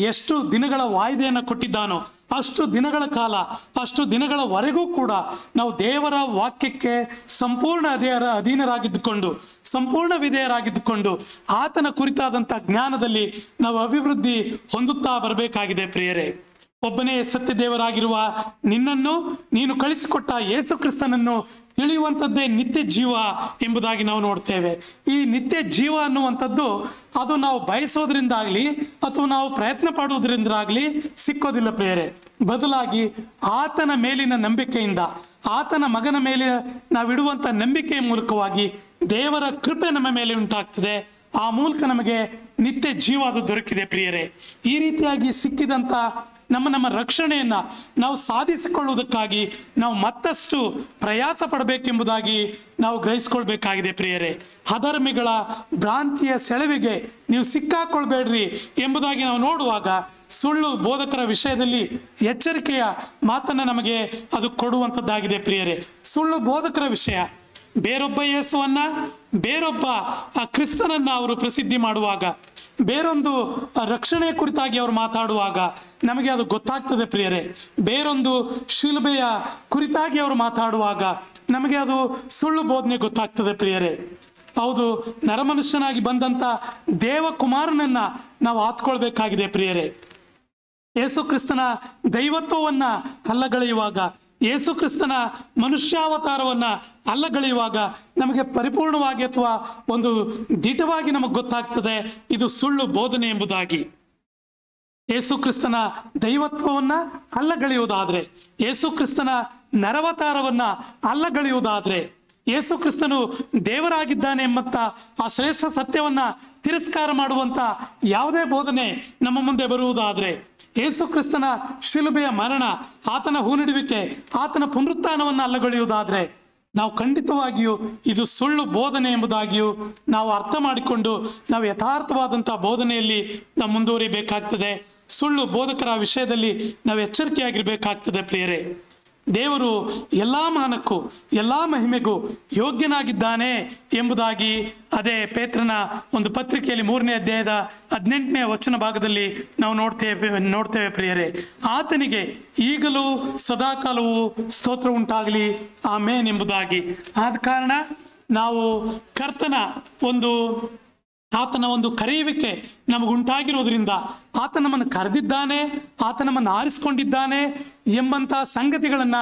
ಎಷ್ಟು ದಿನಗಳ ವಾಯ್ದೆಯನ್ನು ಕೊಟ್ಟಿದ್ದಾನೋ ಅಷ್ಟು ದಿನಗಳ ಕಾಲ, ಅಷ್ಟು ದಿನಗಳವರೆಗೂ ಕೂಡ ನಾವು ದೇವರ ವಾಕ್ಯಕ್ಕೆ ಸಂಪೂರ್ಣ ಅಧೀನರಾಗಿದ್ದುಕೊಂಡು, ಸಂಪೂರ್ಣ ವಿಧೇಯರಾಗಿದ್ದುಕೊಂಡು ಆತನ ಕುರಿತಾದಂಥ ಜ್ಞಾನದಲ್ಲಿ ನಾವು ಅಭಿವೃದ್ಧಿ ಹೊಂದುತ್ತಾ ಬರಬೇಕಾಗಿದೆ ಪ್ರಿಯರೇ. ಒಬ್ಬನೇ ಸತ್ಯ ದೇವರಾಗಿರುವ ನಿನ್ನನ್ನು, ನೀನು ಕಳಿಸಿಕೊಟ್ಟ ಯೇಸು ಕ್ರಿಸ್ತನನ್ನು ತಿಳಿಯುವಂಥದ್ದೇ ನಿತ್ಯ ಜೀವ ಎಂಬುದಾಗಿ ನಾವು ನೋಡ್ತೇವೆ. ಈ ನಿತ್ಯ ಜೀವ ಅನ್ನುವಂಥದ್ದು ಅದು ನಾವು ಬಯಸೋದ್ರಿಂದಾಗ್ಲಿ ಅಥವಾ ನಾವು ಪ್ರಯತ್ನ ಪಡುವುದರಿಂದಾಗ್ಲಿ ಸಿಕ್ಕೋದಿಲ್ಲ ಪ್ರಿಯರೇ. ಬದಲಾಗಿ ಆತನ ಮೇಲಿನ ನಂಬಿಕೆಯಿಂದ, ಆತನ ಮಗನ ಮೇಲೆ ನಾವಿಡುವಂಥ ನಂಬಿಕೆಯ ಮೂಲಕವಾಗಿ ದೇವರ ಕೃಪೆ ನಮ್ಮ ಮೇಲೆ ಉಂಟಾಗ್ತದೆ. ಆ ಮೂಲಕ ನಮಗೆ ನಿತ್ಯ ಜೀವ ಅದು ದೊರಕಿದೆ ಪ್ರಿಯರೇ. ಈ ರೀತಿಯಾಗಿ ಸಿಕ್ಕಿದಂಥ ನಮ್ಮ ರಕ್ಷಣೆಯನ್ನ ನಾವು ಸಾಧಿಸಿಕೊಳ್ಳುವುದಕ್ಕಾಗಿ ನಾವು ಮತ್ತಷ್ಟು ಪ್ರಯಾಸ ಪಡಬೇಕೆಂಬುದಾಗಿ ನಾವು ಗ್ರಹಿಸ್ಕೊಳ್ಬೇಕಾಗಿದೆ ಪ್ರಿಯರೇ. ಅಧರ್ಮಿಗಳ ಭ್ರಾಂತಿಯ ಸೆಳವಿಗೆ ನೀವು ಸಿಕ್ಕಾಕೊಳ್ಬೇಡ್ರಿ ಎಂಬುದಾಗಿ ನಾವು ನೋಡುವಾಗ ಸುಳ್ಳು ಬೋಧಕರ ವಿಷಯದಲ್ಲಿ ಎಚ್ಚರಿಕೆಯ ಮಾತನ್ನ ನಮಗೆ ಅದು ಕೊಡುವಂಥದ್ದಾಗಿದೆ ಪ್ರಿಯರೇ. ಸುಳ್ಳು ಬೋಧಕರ ವಿಷಯ, ಬೇರೊಬ್ಬ ಯೇಸುವನ್ನ, ಬೇರೊಬ್ಬ ಕ್ರಿಸ್ತನನ್ನ ಅವರು ಪ್ರಸಿದ್ಧಿ ಮಾಡುವಾಗ, ಬೇರೊಂದು ರಕ್ಷಣೆಯ ಕುರಿತಾಗಿ ಅವರು ಮಾತಾಡುವಾಗ ನಮಗೆ ಅದು ಗೊತ್ತಾಗ್ತದೆ ಪ್ರಿಯರೇ. ಬೇರೊಂದು ಶಿಲುಬೆಯ ಕುರಿತಾಗಿ ಅವರು ಮಾತಾಡುವಾಗ ನಮಗೆ ಅದು ಸುಳ್ಳು ಬೋಧನೆ ಗೊತ್ತಾಗ್ತದೆ ಪ್ರಿಯರೇ. ಹೌದು, ನರಮನುಷ್ಯನಾಗಿ ಬಂದಂಥ ದೇವಕುಮಾರನನ್ನ ನಾವು ಆತ್ಕೊಳ್ಬೇಕಾಗಿದೆ ಪ್ರಿಯರೇ. ಯೇಸು ಕ್ರಿಸ್ತನ ದೈವತ್ವವನ್ನ ಅಲ್ಲಗಳೆಯುವಾಗ, ಯೇಸು ಕ್ರಿಸ್ತನ ಮನುಷ್ಯಾವತಾರವನ್ನ ಅಲ್ಲಗಳೆಯುವಾಗ ನಮಗೆ ಪರಿಪೂರ್ಣವಾಗಿ ಅಥವಾ ಒಂದು ದಿಟವಾಗಿ ನಮಗೆ ಗೊತ್ತಾಗ್ತದೆ ಇದು ಸುಳ್ಳು ಬೋಧನೆ ಎಂಬುದಾಗಿ. ಯೇಸು ಕ್ರಿಸ್ತನ ದೈವತ್ವವನ್ನ ಅಲ್ಲಗಳೆಯುವುದಾದ್ರೆ, ಯೇಸು ಕ್ರಿಸ್ತನ ನರವತಾರವನ್ನ ಅಲ್ಲಗಳೆಯುವುದಾದ್ರೆ, ಯೇಸು ಕ್ರಿಸ್ತನು ದೇವರಾಗಿದ್ದಾನೆ ಎಂಬಂತ ಆ ಶ್ರೇಷ್ಠ ಸತ್ಯವನ್ನ ತಿರಸ್ಕಾರ ಮಾಡುವಂತ ಯಾವುದೇ ಬೋಧನೆ ನಮ್ಮ ಮುಂದೆ ಬರುವುದಾದ್ರೆ, ಯೇಸು ಕ್ರಿಸ್ತನ ಶಿಲುಬೆಯ ಮರಣ, ಆತನ ಹೂಣಿಡುವಿಕೆ, ಆತನ ಪುನರುತ್ಥಾನವನ್ನು ಅಲ್ಲಗಳೆಯುವುದಾದ್ರೆ ನಾವು ಖಂಡಿತವಾಗಿಯೂ ಇದು ಸುಳ್ಳು ಬೋಧನೆ ಎಂಬುದಾಗಿಯೂ ನಾವು ಅರ್ಥ ಮಾಡಿಕೊಂಡು ನಾವು ಯಥಾರ್ಥವಾದಂತಹ ಬೋಧನೆಯಲ್ಲಿ ನಾವು ಮುಂದುವರಿಬೇಕಾಗ್ತದೆ. ಸುಳ್ಳು ಬೋಧಕರ ವಿಷಯದಲ್ಲಿ ನಾವು ಎಚ್ಚರಿಕೆಯಾಗಿರ್ಬೇಕಾಗ್ತದೆ ಪ್ರಿಯರೇ. ದೇವರು ಎಲ್ಲಾ ಮಾನಕ್ಕೂ ಎಲ್ಲಾ ಮಹಿಮೆಗೂ ಯೋಗ್ಯನಾಗಿದ್ದಾನೆ ಎಂಬುದಾಗಿ ಅದೇ ಪೇತ್ರನ ಒಂದು ಪತ್ರಿಕೆಯಲ್ಲಿ 3ನೇ ಅಧ್ಯಾಯದ 18ನೇ ವಚನ ಭಾಗದಲ್ಲಿ ನಾವು ನೋಡ್ತೇವೆ ಪ್ರಿಯರೇ. ಆತನಿಗೆ ಈಗಲೂ ಸದಾಕಾಲವೂ ಸ್ತೋತ್ರ ಉಂಟಾಗಲಿ, ಆಮೇನ್ ಎಂಬುದಾಗಿ. ಆದ ಕಾರಣ ನಾವು ಕರ್ತನ ಆತನ ಒಂದು ಕರೆಯುವಿಕೆ ನಮಗುಂಟಾಗಿರೋದ್ರಿಂದ, ಆತ ನಮ್ಮನ್ನು ಕರೆದಿದ್ದಾನೆ, ಆತ ನಮ್ಮನ್ನು ಆರಿಸಿಕೊಂಡಿದ್ದಾನೆ ಎಂಬಂತಹ ಸಂಗತಿಗಳನ್ನ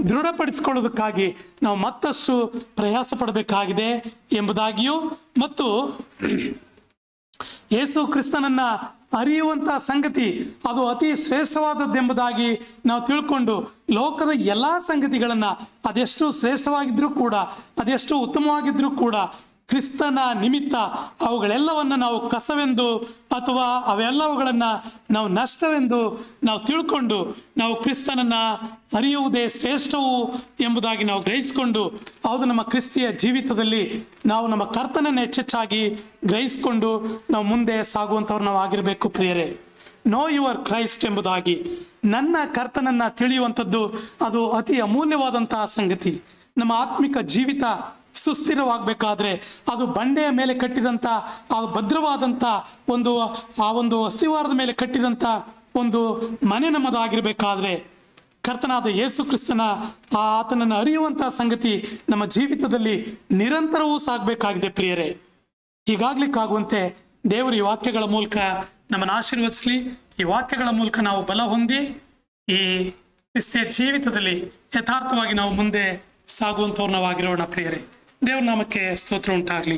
ದೃಢಪಡಿಸಿಕೊಳ್ಳೋದಕ್ಕಾಗಿ ನಾವು ಮತ್ತಷ್ಟು ಪ್ರಯಾಸ ಪಡಬೇಕಾಗಿದೆ ಎಂಬುದಾಗಿಯೂ, ಮತ್ತು ಯೇಸು ಕ್ರಿಸ್ತನನ್ನ ಅರಿಯುವಂತಹ ಸಂಗತಿ ಅದು ಅತಿ ಶ್ರೇಷ್ಠವಾದದ್ದೆಂಬುದಾಗಿ ನಾವು ತಿಳ್ಕೊಂಡು ಲೋಕದ ಎಲ್ಲಾ ಸಂಗತಿಗಳನ್ನ ಅದೆಷ್ಟು ಶ್ರೇಷ್ಠವಾಗಿದ್ರೂ ಕೂಡ, ಅದೆಷ್ಟು ಉತ್ತಮವಾಗಿದ್ರೂ ಕೂಡ ಕ್ರಿಸ್ತನ ನಿಮಿತ್ತ ಅವುಗಳೆಲ್ಲವನ್ನ ನಾವು ಕಸವೆಂದು ಅಥವಾ ಅವೆಲ್ಲವುಗಳನ್ನ ನಾವು ನಷ್ಟವೆಂದು ನಾವು ತಿಳ್ಕೊಂಡು ನಾವು ಕ್ರಿಸ್ತನನ್ನ ಅರಿಯುವುದೇ ಶ್ರೇಷ್ಠವು ಎಂಬುದಾಗಿ ನಾವು ಗ್ರಹಿಸಿಕೊಂಡು ಹೌದು ನಮ್ಮ ಕ್ರಿಸ್ತಿಯ ಜೀವಿತದಲ್ಲಿ ನಾವು ನಮ್ಮ ಕರ್ತನನ್ನು ಹೆಚ್ಚೆಚ್ಚಾಗಿ ಗ್ರಹಿಸಿಕೊಂಡು ನಾವು ಮುಂದೆ ಸಾಗುವಂಥವ್ರು ನಾವು ಆಗಿರಬೇಕು ಪ್ರಿಯರೇ. ನೋ ಯುವರ್ ಕ್ರೈಸ್ಟ್ ಎಂಬುದಾಗಿ ನನ್ನ ಕರ್ತನನ್ನ ತಿಳಿಯುವಂಥದ್ದು ಅದು ಅತಿ ಅಮೂಲ್ಯವಾದಂತಹ ಸಂಗತಿ. ನಮ್ಮ ಆತ್ಮಿಕ ಜೀವಿತ ಸುಸ್ಥಿರವಾಗಬೇಕಾದ್ರೆ ಅದು ಬಂಡೆಯ ಮೇಲೆ ಕಟ್ಟಿದಂಥ ಆ ಭದ್ರವಾದಂಥ ಒಂದು ಅಸ್ಥಿವಾರದ ಮೇಲೆ ಕಟ್ಟಿದಂಥ ಒಂದು ಮನೆ ನಮ್ಮದಾಗಿರ್ಬೇಕಾದ್ರೆ ಕರ್ತನಾದ ಯೇಸು ಕ್ರಿಸ್ತನ ಆತನನ್ನು ಅರಿಯುವಂತಹ ಸಂಗತಿ ನಮ್ಮ ಜೀವಿತದಲ್ಲಿ ನಿರಂತರವೂ ಸಾಗಬೇಕಾಗಿದೆ ಪ್ರಿಯರೇ. ಹೀಗಾಗ್ಲಿಕ್ಕಾಗುವಂತೆ ದೇವರು ಈ ವಾಕ್ಯಗಳ ಮೂಲಕ ನಮ್ಮನ್ನು ಆಶೀರ್ವದಿಸಲಿ. ಈ ವಾಕ್ಯಗಳ ಮೂಲಕ ನಾವು ಬಲ ಹೊಂದಿ ಈ ಕ್ರಿಸ್ತಿಯ ಜೀವಿತದಲ್ಲಿ ಯಥಾರ್ಥವಾಗಿ ನಾವು ಮುಂದೆ ಸಾಗುವಂಥವ್ರು ನಾವು ಆಗಿರೋಣ ಪ್ರಿಯರೇ. ದೇವ್ರ ನಾಮಕ್ಕೆ ಸ್ತೋತ್ರ ಉಂಟಾಗಲಿ.